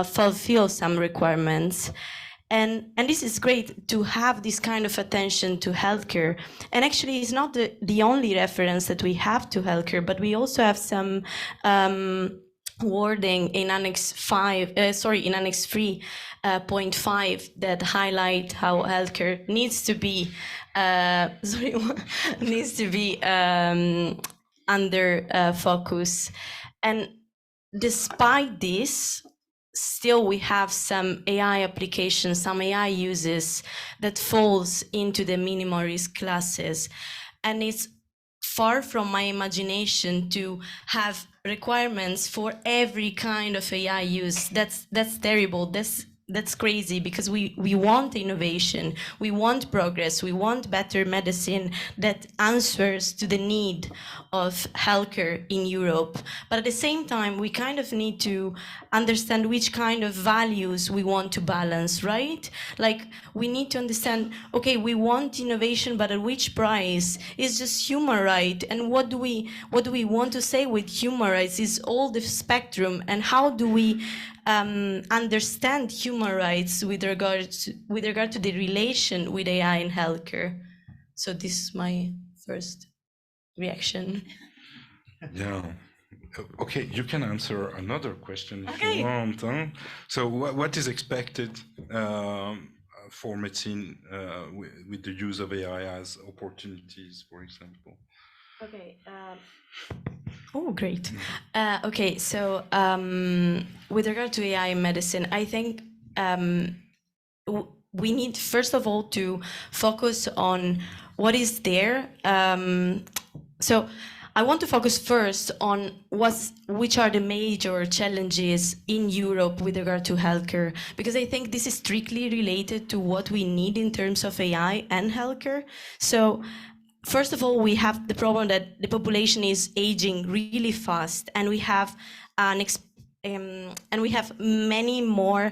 G: fulfill some requirements. And this is great to have this kind of attention to healthcare. And actually, it's not the only reference that we have to healthcare, but we also have some wording in Annex 3.5 that highlight how healthcare needs to be under focus. And despite this, still we have some AI applications, some AI uses that falls into the minimal risk classes. And it's far from my imagination to have requirements for every kind of AI use. That's terrible. that's crazy, because we want innovation, we want progress, we want better medicine that answers to the need of healthcare in Europe. But at the same time, we kind of need to understand which kind of values we want to balance, right? Like, we need to understand, okay, we want innovation, but at which price? Is just human right? And what do we want to say with human rights? Is all the spectrum, and how do we understand human rights with regard to the relation with AI in healthcare? So this is my first reaction.
A: Yeah. Okay, you can answer another question if you want. Huh? So what is expected for medicine with the use of AI as opportunities, for example?
G: Okay. Oh, great. Okay, so with regard to AI in medicine, I think we need, first of all, to focus on what is there. So I want to focus first on which are the major challenges in Europe with regard to healthcare, because I think this is strictly related to what we need in terms of AI and healthcare. So first of all, we have the problem that the population is aging really fast, and we have many more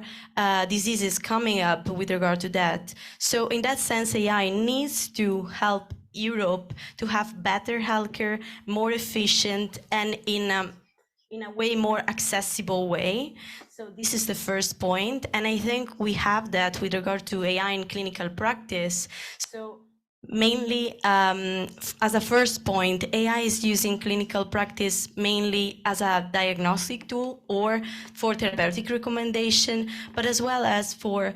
G: diseases coming up with regard to that. So in that sense, AI needs to help Europe to have better healthcare, more efficient, and in a way more accessible way. So this is the first point, and I think we have that with regard to AI in clinical practice. So mainly, as a first point, AI is used in clinical practice mainly as a diagnostic tool or for therapeutic recommendation, but as well as for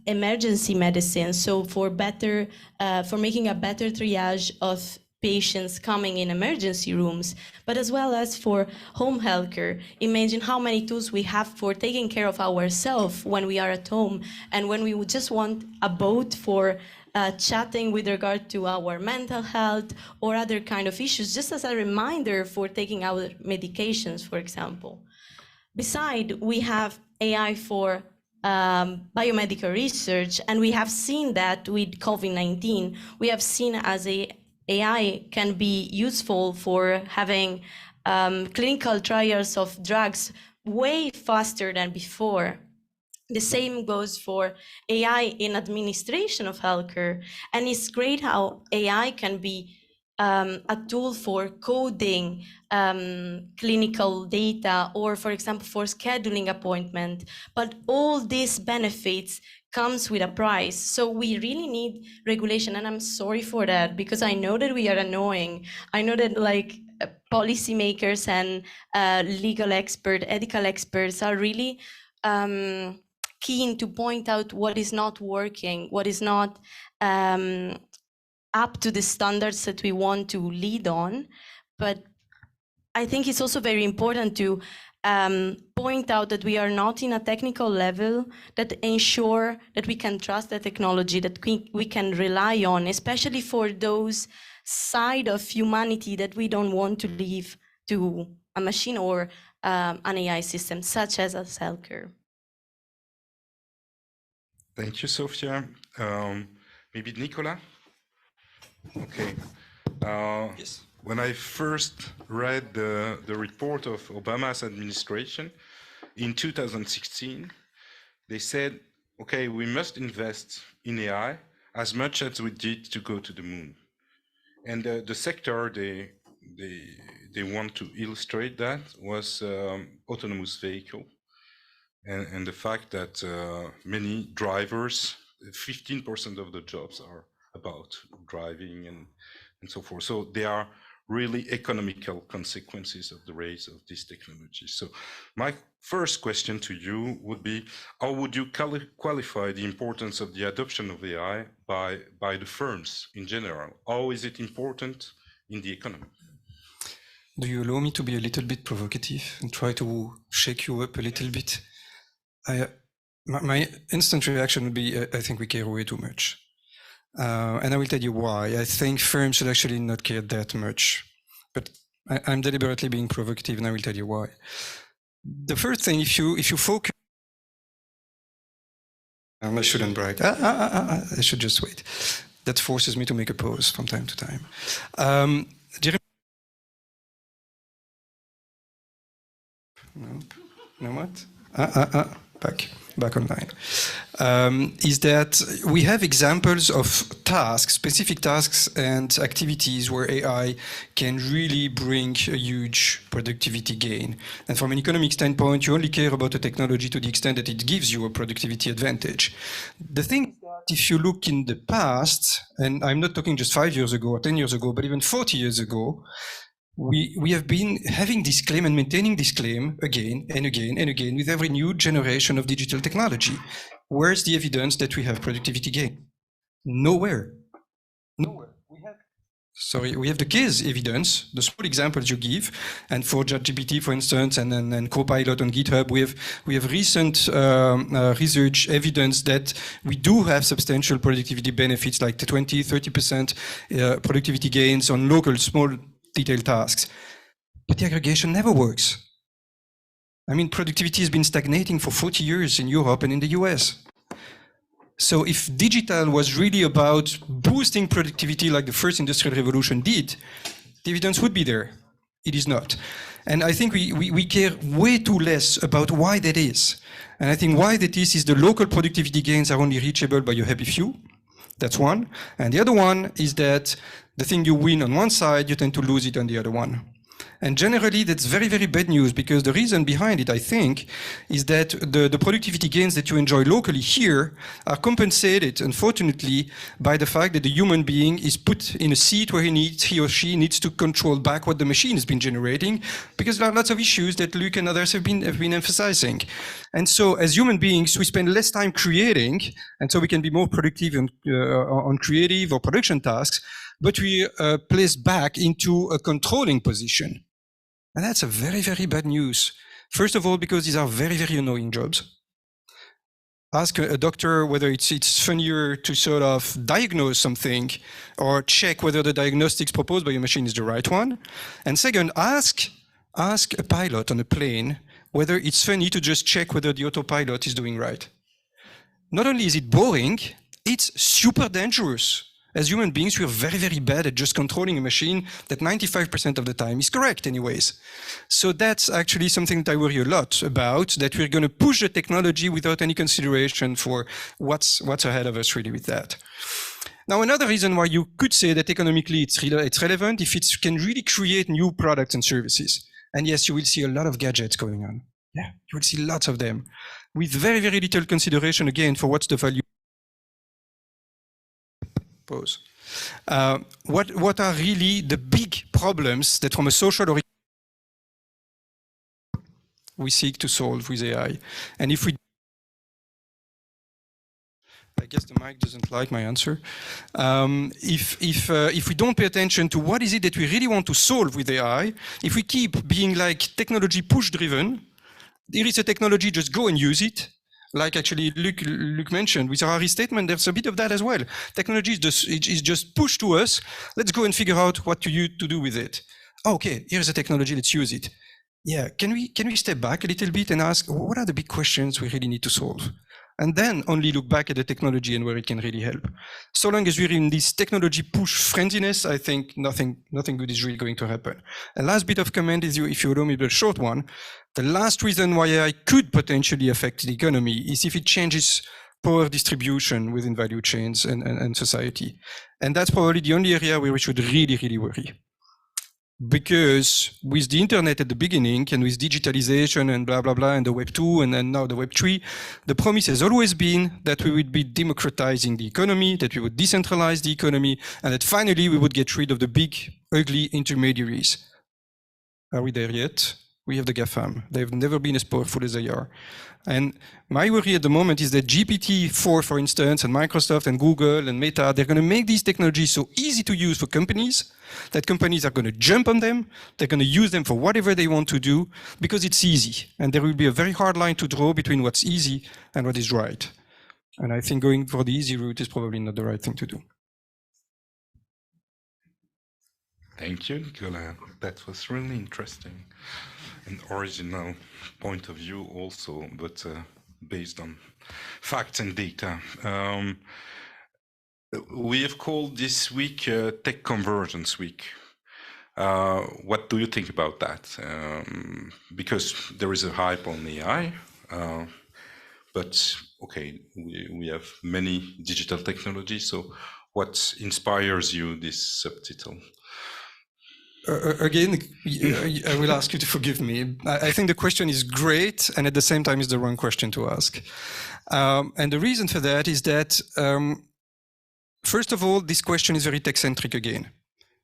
G: emergency medicine. So for making a better triage of patients coming in emergency rooms, but as well as for home healthcare. Imagine how many tools we have for taking care of ourselves when we are at home, and when we would just want a bot for chatting with regard to our mental health or other kind of issues, just as a reminder for taking our medications, for example. Besides, we have AI for biomedical research, and we have seen that with COVID-19. We have seen as AI can be useful for having clinical trials of drugs way faster than before. The same goes for AI in administration of healthcare. And it's great how AI can be a tool for coding clinical data, or, for example, for scheduling appointment. But all these benefits comes with a price. So we really need regulation. And I'm sorry for that, because I know that we are annoying. I know that policymakers and legal experts, ethical experts are really keen to point out what is not working, what is not up to the standards that we want to lead on. But I think it's also very important to point out that we are not in a technical level that ensure that we can trust the technology, that we can rely on, especially for those side of humanity that we don't want to leave to a machine or an AI system, such as healthcare.
A: Thank you, Sofia. Maybe Nicolas? Okay.
H: Yes.
A: When I first read the report of Obama's administration in 2016, they said, okay, we must invest in AI as much as we did to go to the moon. And the sector they want to illustrate that was autonomous vehicle. And the fact that many drivers, 15% of the jobs are about driving and so forth. So they are really economical consequences of the rise of this technology. So my first question to you would be, how would you qualify the importance of the adoption of AI by the firms in general? How is it important in the economy?
H: Do you allow me to be a little bit provocative and try to shake you up a little bit? My instant reaction would be, I think we care way too much. And I will tell you why. I think firms should actually not care that much. But I'm deliberately being provocative, and I will tell you why. The first thing, if you focus I shouldn't brag. I should just wait. That forces me to make a pause from time to time. No what? Back online. Is that we have examples of tasks, specific tasks and activities where AI can really bring a huge productivity gain. And from an economic standpoint, you only care about the technology to the extent that it gives you a productivity advantage. The thing is that if you look in the past, and I'm not talking just 5 years ago or 10 years ago, but even 40 years ago, we have been having this claim and maintaining this claim again and again and again with every new generation of digital technology. Where's the evidence that we have productivity gain? Nowhere. Nowhere. We have the case evidence, the small examples you give, and for ChatGPT, for instance, and Copilot on GitHub, we have recent research evidence that we do have substantial productivity benefits, like the 20-30% productivity gains on local small detailed tasks. But the aggregation never works. I mean, productivity has been stagnating for 40 years in Europe and in the US. So if digital was really about boosting productivity like the first industrial revolution did, the evidence would be there. It is not. And I think we care way too less about why that is. And I think why that is the local productivity gains are only reachable by a happy few. That's one. And the other one is that the thing you win on one side, you tend to lose it on the other one. And generally, that's very, very bad news, because the reason behind it, I think, is that the productivity gains that you enjoy locally here are compensated, unfortunately, by the fact that the human being is put in a seat where he or she needs to control back what the machine has been generating, because there are lots of issues that Luc and others have been emphasizing. And so, as human beings, we spend less time creating, and so we can be more productive on creative or production tasks, but we place back into a controlling position. And that's a very, very bad news. First of all, because these are very, very annoying jobs. Ask a doctor whether it's funnier to sort of diagnose something or check whether the diagnostics proposed by your machine is the right one. And second, ask a pilot on a plane whether it's funny to just check whether the autopilot is doing right. Not only is it boring, it's super dangerous. As human beings, we are very, very bad at just controlling a machine that 95% of the time is correct anyways. So that's actually something that I worry a lot about, that we're going to push the technology without any consideration for what's ahead of us really with that. Now, another reason why you could say that economically it's relevant if it can really create new products and services. And yes, you will see a lot of gadgets going on. Yeah, you will see lots of them with very, very little consideration again for what's the value. What are really the big problems that from a social or we seek to solve with AI? And if we, I guess the mic doesn't like my answer. If we don't pay attention to what is it that we really want to solve with AI, if we keep being like technology push driven, there is a technology, just go and use it. Like actually Luc mentioned, with our statement, there's a bit of that as well. Technology is just pushed to us. Let's go and figure out what to do with it. Okay, here's a technology, let's use it. Yeah, can we step back a little bit and ask, what are the big questions we really need to solve? And then only look back at the technology and where it can really help. So long as we're in this technology push frenziness, I think nothing good is really going to happen. And last bit of comment is, if you allow me a short one, the last reason why AI could potentially affect the economy is if it changes power distribution within value chains and society. And that's probably the only area where we should really, really worry. Because with the internet at the beginning and with digitalization and blah, blah, blah, and the Web 2 and then now the Web 3, the promise has always been that we would be democratizing the economy, that we would decentralize the economy, and that finally we would get rid of the big, ugly intermediaries. Are we there yet? We have the GAFAM. They've never been as powerful as they are. And my worry at the moment is that GPT-4, for instance, and Microsoft and Google and Meta, they're going to make these technologies so easy to use for companies that companies are going to jump on them. They're going to use them for whatever they want to do because it's easy. And there will be a very hard line to draw between what's easy and what is right. And I think going for the easy route is probably not the right thing to do.
A: Thank you, Nicolas. That was really interesting. An original point of view also, but based on facts and data. We have called this week Tech Convergence Week. What do you think about that? Because there is a hype on AI, but okay, we have many digital technologies. So what inspires you, this subtitle?
H: Again, I will ask you to forgive me. I think the question is great, and at the same time, it's the wrong question to ask. And the reason for that is that, first of all, this question is very tech-centric again.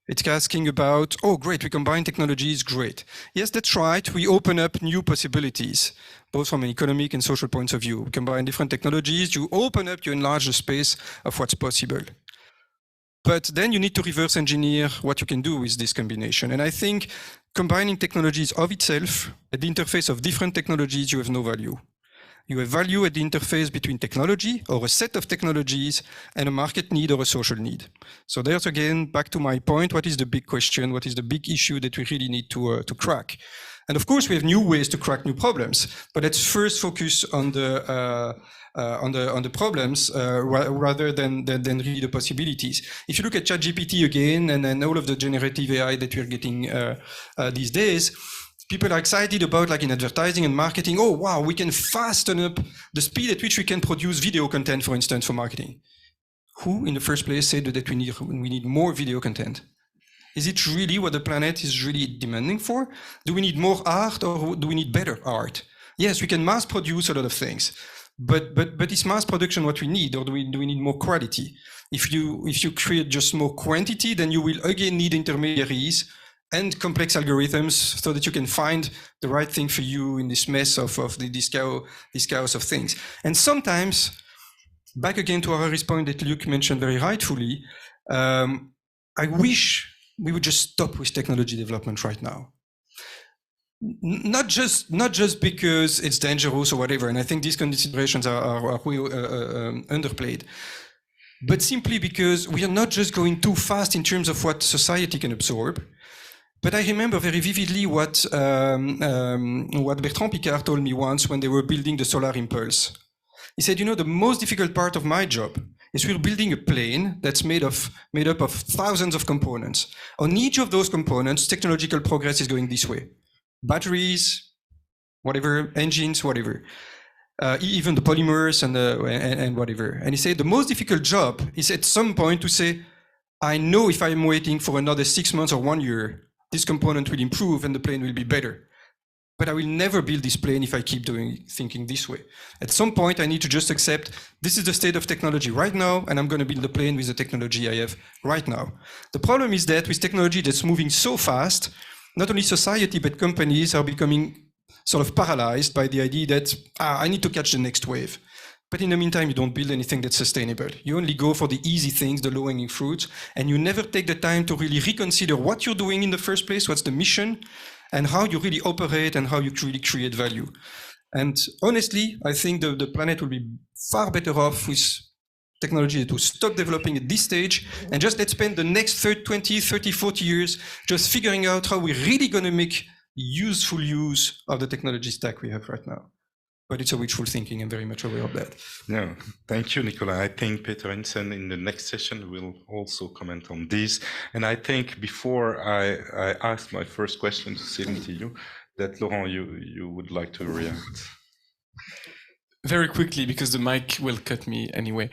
H: It's asking about, oh, great, we combine technologies, great. Yes, that's right, we open up new possibilities, both from an economic and social points of view. We combine different technologies, you open up, you enlarge the space of what's possible. But then you need to reverse engineer what you can do with this combination. And I think combining technologies of itself, at the interface of different technologies, you have no value. You have value at the interface between technology or a set of technologies and a market need or a social need. So there's again, back to my point, what is the big question? What is the big issue that we really need to crack? And of course, we have new ways to crack new problems, but let's first focus on the problems rather than really the possibilities. If you look at ChatGPT again, and all of the generative AI that we're getting these days, people are excited about, like in advertising and marketing, oh wow, we can fasten up the speed at which we can produce video content, for instance, for marketing. Who in the first place said that we need more video content? Is it really what the planet is really demanding for? Do we need more art or do we need better art? Yes, we can mass produce a lot of things, but is mass production what we need, or do we need more quality? If you create just more quantity, then you will again need intermediaries and complex algorithms so that you can find the right thing for you in this mess of this chaos of things. And sometimes, back again to Harry's point that Luc mentioned very rightfully, I wish we would just stop with technology development right now. Not just because it's dangerous or whatever, and I think these considerations are way underplayed, but simply because we are not just going too fast in terms of what society can absorb. But I remember very vividly what Bertrand Piccard told me once when they were building the Solar Impulse. He said, you know, the most difficult part of my job is we're building a plane that's made up of thousands of components. On each of those components, technological progress is going this way. Batteries, whatever, engines, whatever. Even the polymers and whatever. And he said the most difficult job is at some point to say, I know if I'm waiting for another 6 months or 1 year, this component will improve and the plane will be better. But I will never build this plane if I keep thinking this way. At some point, I need to just accept this is the state of technology right now, and I'm going to build the plane with the technology I have right now. The problem is that with technology that's moving so fast, not only society, but companies are becoming sort of paralyzed by the idea that I need to catch the next wave. But in the meantime, you don't build anything that's sustainable. You only go for the easy things, the low-hanging fruits, and you never take the time to really reconsider what you're doing in the first place, what's the mission, and how you really operate and how you really create value. And honestly, I think the planet will be far better off with technology to stop developing at this stage and just let's spend the next 20, 30, 40 years just figuring out how we're really going to make useful use of the technology stack we have right now. But it's a wishful thinking. I'm very much aware of that.
A: No, thank you, Nicolas. I think Peter Hinsen in the next session will also comment on this. And I think before I ask my first question to Celine Thillou, that Laurent, you would like to react.
E: Very quickly, because the mic will cut me anyway.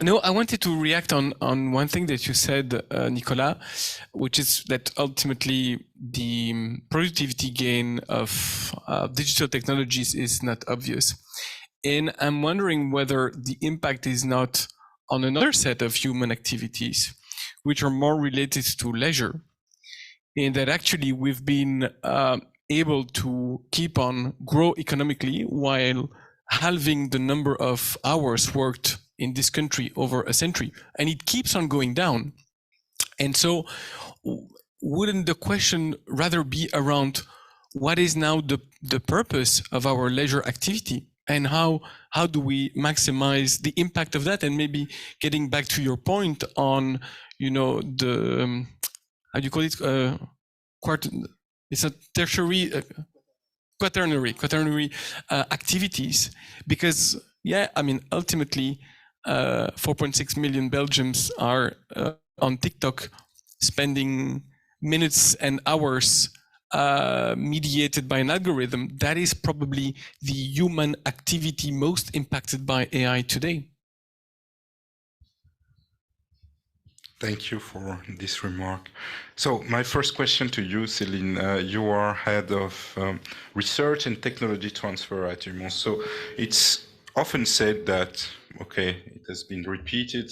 E: No, I wanted to react on one thing that you said, Nicolas, which is that ultimately the productivity gain of digital technologies is not obvious. And I'm wondering whether the impact is not on another set of human activities, which are more related to leisure. And that actually we've been able to keep on grow economically while halving the number of hours worked in this country over a century, and it keeps on going down. And so wouldn't the question rather be around what is now the purpose of our leisure activity, and how do we maximize the impact of that? And maybe getting back to your point on, you know, the how do you call it, it's a tertiary quaternary activities, because yeah, I mean, ultimately 4.6 million Belgians are on TikTok, spending minutes and hours mediated by an algorithm. That is probably the human activity most impacted by AI today.
A: Thank you for this remark. So my first question to you, Celine, you are head of research and technology transfer at UMON. So it's often said that, okay, it has been repeated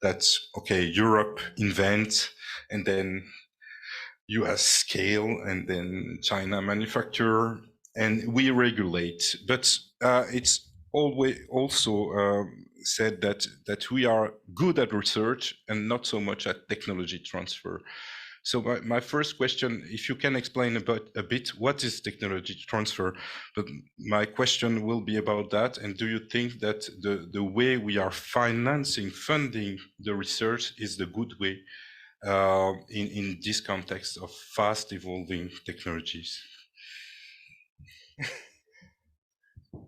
A: that, okay, Europe invents and then US scale and then China manufacture and we regulate. But it's always also said that we are good at research and not so much at technology transfer. So my first question, if you can explain a bit what is technology transfer, but my question will be about that. And do you think that the way we are funding the research is the good way in this context of fast evolving technologies?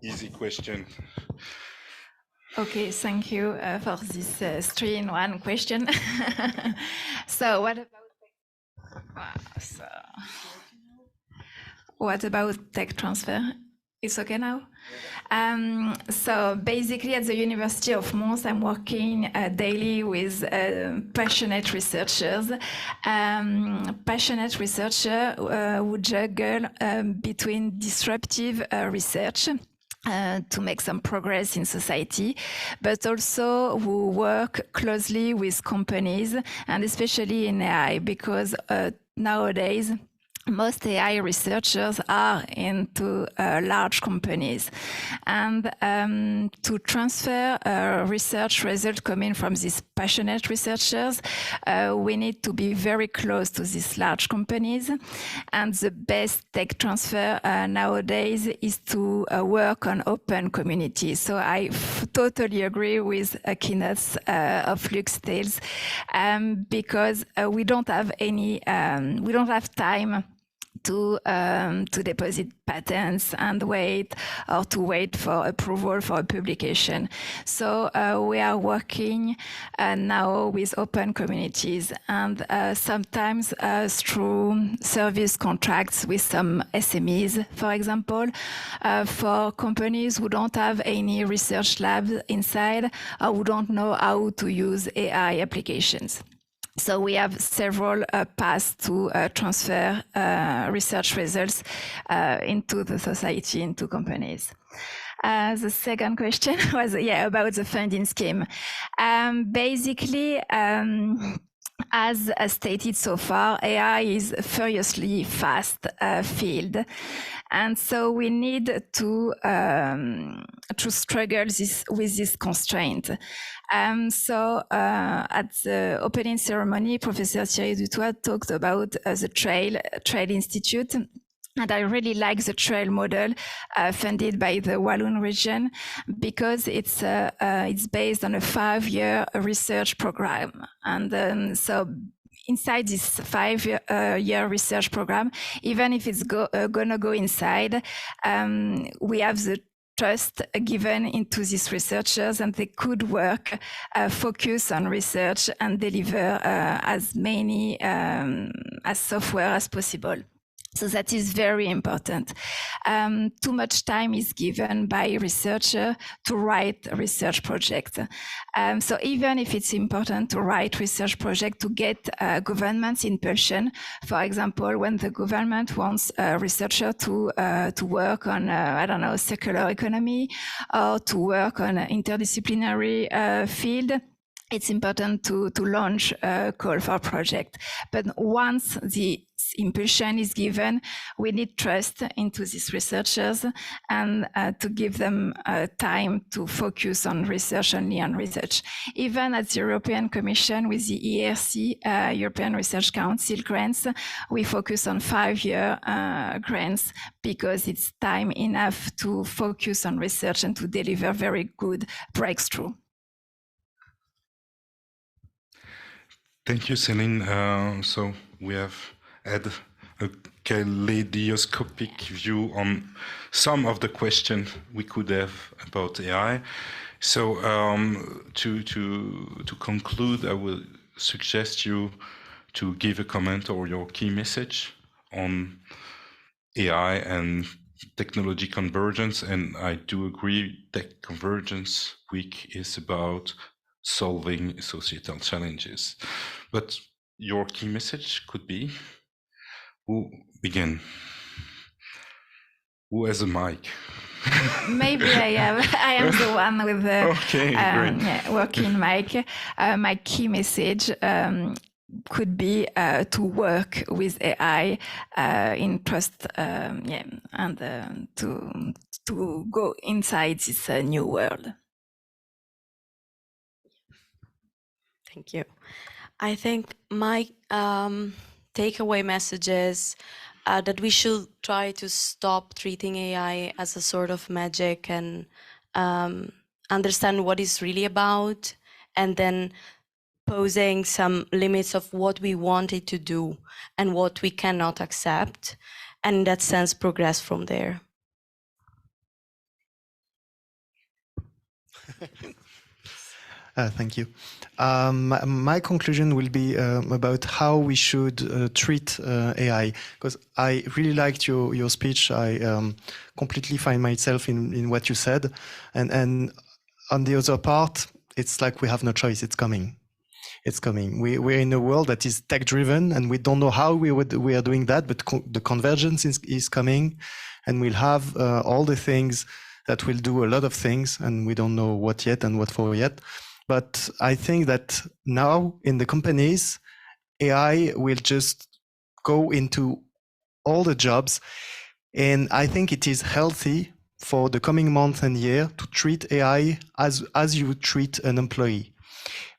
A: Easy question.
I: Okay, thank you for this 3-in-1 question. So what about tech transfer? It's okay now? So basically at the University of Mons, I'm working daily with passionate researchers. Passionate researchers who juggle between disruptive research to make some progress in society, but also who work closely with companies, and especially in AI, because nowadays most AI researchers are into large companies. And to transfer research results coming from these passionate researchers, we need to be very close to these large companies. And the best tech transfer nowadays is to work on open communities. So I totally agree with Keynote of Luc Steels, because we don't have time to deposit patents and wait for approval for a publication. So we are working now with open communities, and sometimes through service contracts with some SMEs, for example, for companies who don't have any research labs inside or who don't know how to use AI applications. So we have several paths to transfer research results into the society, into companies. The second question was about the funding scheme. Basically, as stated so far, AI is a furiously fast field. And so we need to struggle with this constraint. So at the opening ceremony, Professor Thierry Dutoit talked about the Trail Institute. And I really like the Trail model funded by the Walloon region, because it's based on a 5-year research program. And so inside this 5-year research program, even if it's gonna go inside, we have the trust given into these researchers, and they could work, focus on research and deliver as many as software as possible. So that is very important. Too much time is given by researcher to write a research project. So even if it's important to write research project to get government's impulsion, for example, when the government wants a researcher to work on, I don't know, circular economy, or to work on an interdisciplinary field, it's important to launch a call for project. But once the impulsion is given, we need trust into these researchers, and to give them time to focus on research, only on research. Even at the European Commission with the ERC, European Research Council grants, we focus on 5-year grants, because it's time enough to focus on research and to deliver very good breakthrough.
A: Thank you, Celine. So we have had a kaleidoscopic view on some of the questions we could have about AI. So to conclude, I will suggest you to give a comment or your key message on AI and technology convergence. And I do agree that Convergence Week is about solving societal challenges. But your key message could be, who begin? Who has a mic?
I: Maybe I am the one with the working mic. My key message could be to work with AI in trust, and to go inside this new world.
G: Thank you. I think my takeaway message is that we should try to stop treating AI as a sort of magic and understand what it's really about, and then posing some limits of what we want it to do and what we cannot accept, and in that sense progress from there.
F: Thank you. My conclusion will be about how we should treat AI, because I really liked your speech. I completely find myself in what you said, and on the other part, it's like we have no choice. It's coming. It's coming. We're in a world that is tech-driven, and we don't know how we are doing that, but the convergence is coming, and we'll have all the things that will do a lot of things, and we don't know what yet and what for yet. But I think that now in the companies, AI will just go into all the jobs. And I think it is healthy for the coming month and year to treat AI as you would treat an employee.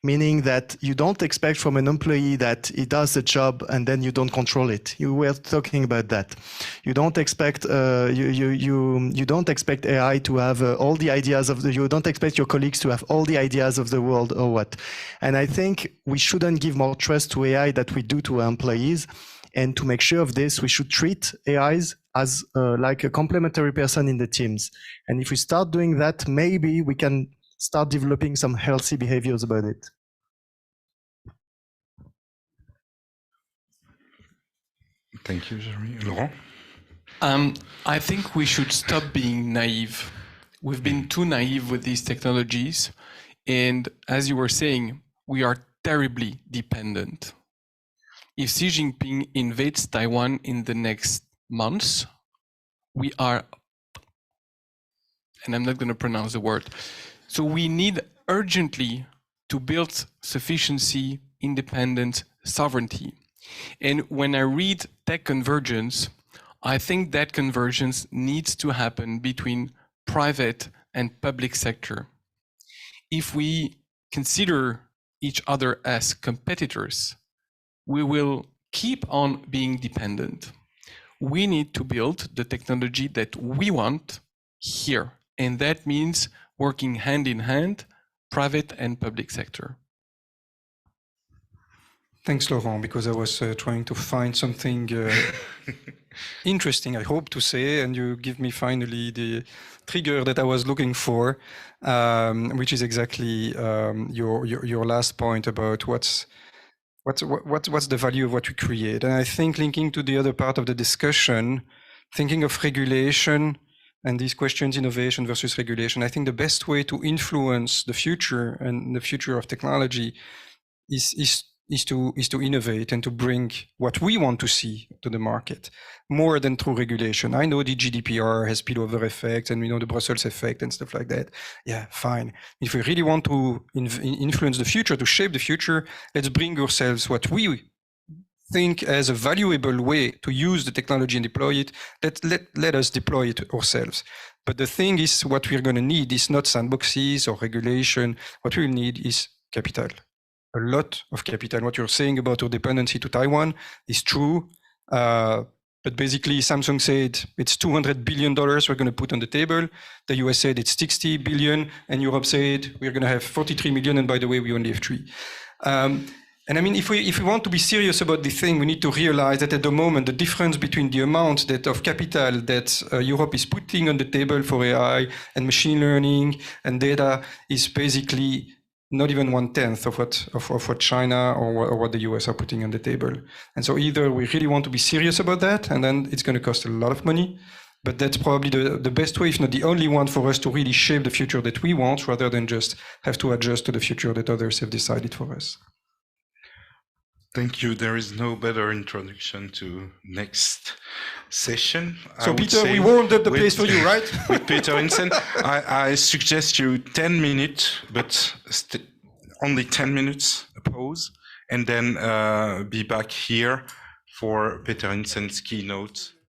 F: Meaning that you don't expect from an employee that he does the job and then you don't control it. You were talking about that. You don't expect you don't expect AI to have all the ideas of you don't expect your colleagues to have all the ideas of the world or what. And I think we shouldn't give more trust to AI that we do to our employees. And to make sure of this, we should treat AIs as like a complementary person in the teams. And if we start doing that, maybe we can start developing some healthy behaviors about it.
A: Thank you, Jeremy. Laurent?
E: I think we should stop being naive. We've been too naive with these technologies. And as you were saying, we are terribly dependent. If Xi Jinping invades Taiwan in the next months, we are, and I'm not going to pronounce the word. So we need urgently to build sufficiency, independence, sovereignty. And when I read tech convergence, I think that convergence needs to happen between private and public sector. If we consider each other as competitors, we will keep on being dependent. We need to build the technology that we want here. And that means working hand in hand, private and public sector.
H: Thanks, Laurent, because I was trying to find something interesting, I hope to say, and you give me finally the trigger that I was looking for, which is exactly your last point about what's the value of what we create. And I think linking to the other part of the discussion, thinking of regulation and these questions, innovation versus regulation, I think the best way to influence the future and the future of technology is to innovate and to bring what we want to see to the market more than through regulation. I know the GDPR has spillover effect, and we know the Brussels effect and stuff like that. Yeah, fine. If we really want to influence the future, to shape the future, let's bring ourselves what we think as a valuable way to use the technology and deploy it. Let us deploy it ourselves. But the thing is, what we're going to need is not sandboxes or regulation. What we'll need is capital. A lot of capital. What you're saying about our dependency to Taiwan is true. But basically, Samsung said it's $200 billion we're going to put on the table. The US said it's 60 billion, and Europe said we're going to have 43 million. And by the way, we only have 3. And I mean, if we want to be serious about this thing, we need to realize that at the moment, the difference between the amount of capital that Europe is putting on the table for AI and machine learning and data is basically not even 1/10 of what China or what the US are putting on the table. And so either we really want to be serious about that, and then it's going to cost a lot of money, but that's probably the best way, if not the only one, for us to really shape the future that we want, rather than just have to adjust to the future that others have decided for us.
A: Thank you. There is no better introduction to next session.
H: So Peter, we warmed up the place for you, right?
A: With Peter Hinsen, I suggest you 10 minutes, but only 10 minutes pause, and then be back here for Peter Hinsen's keynote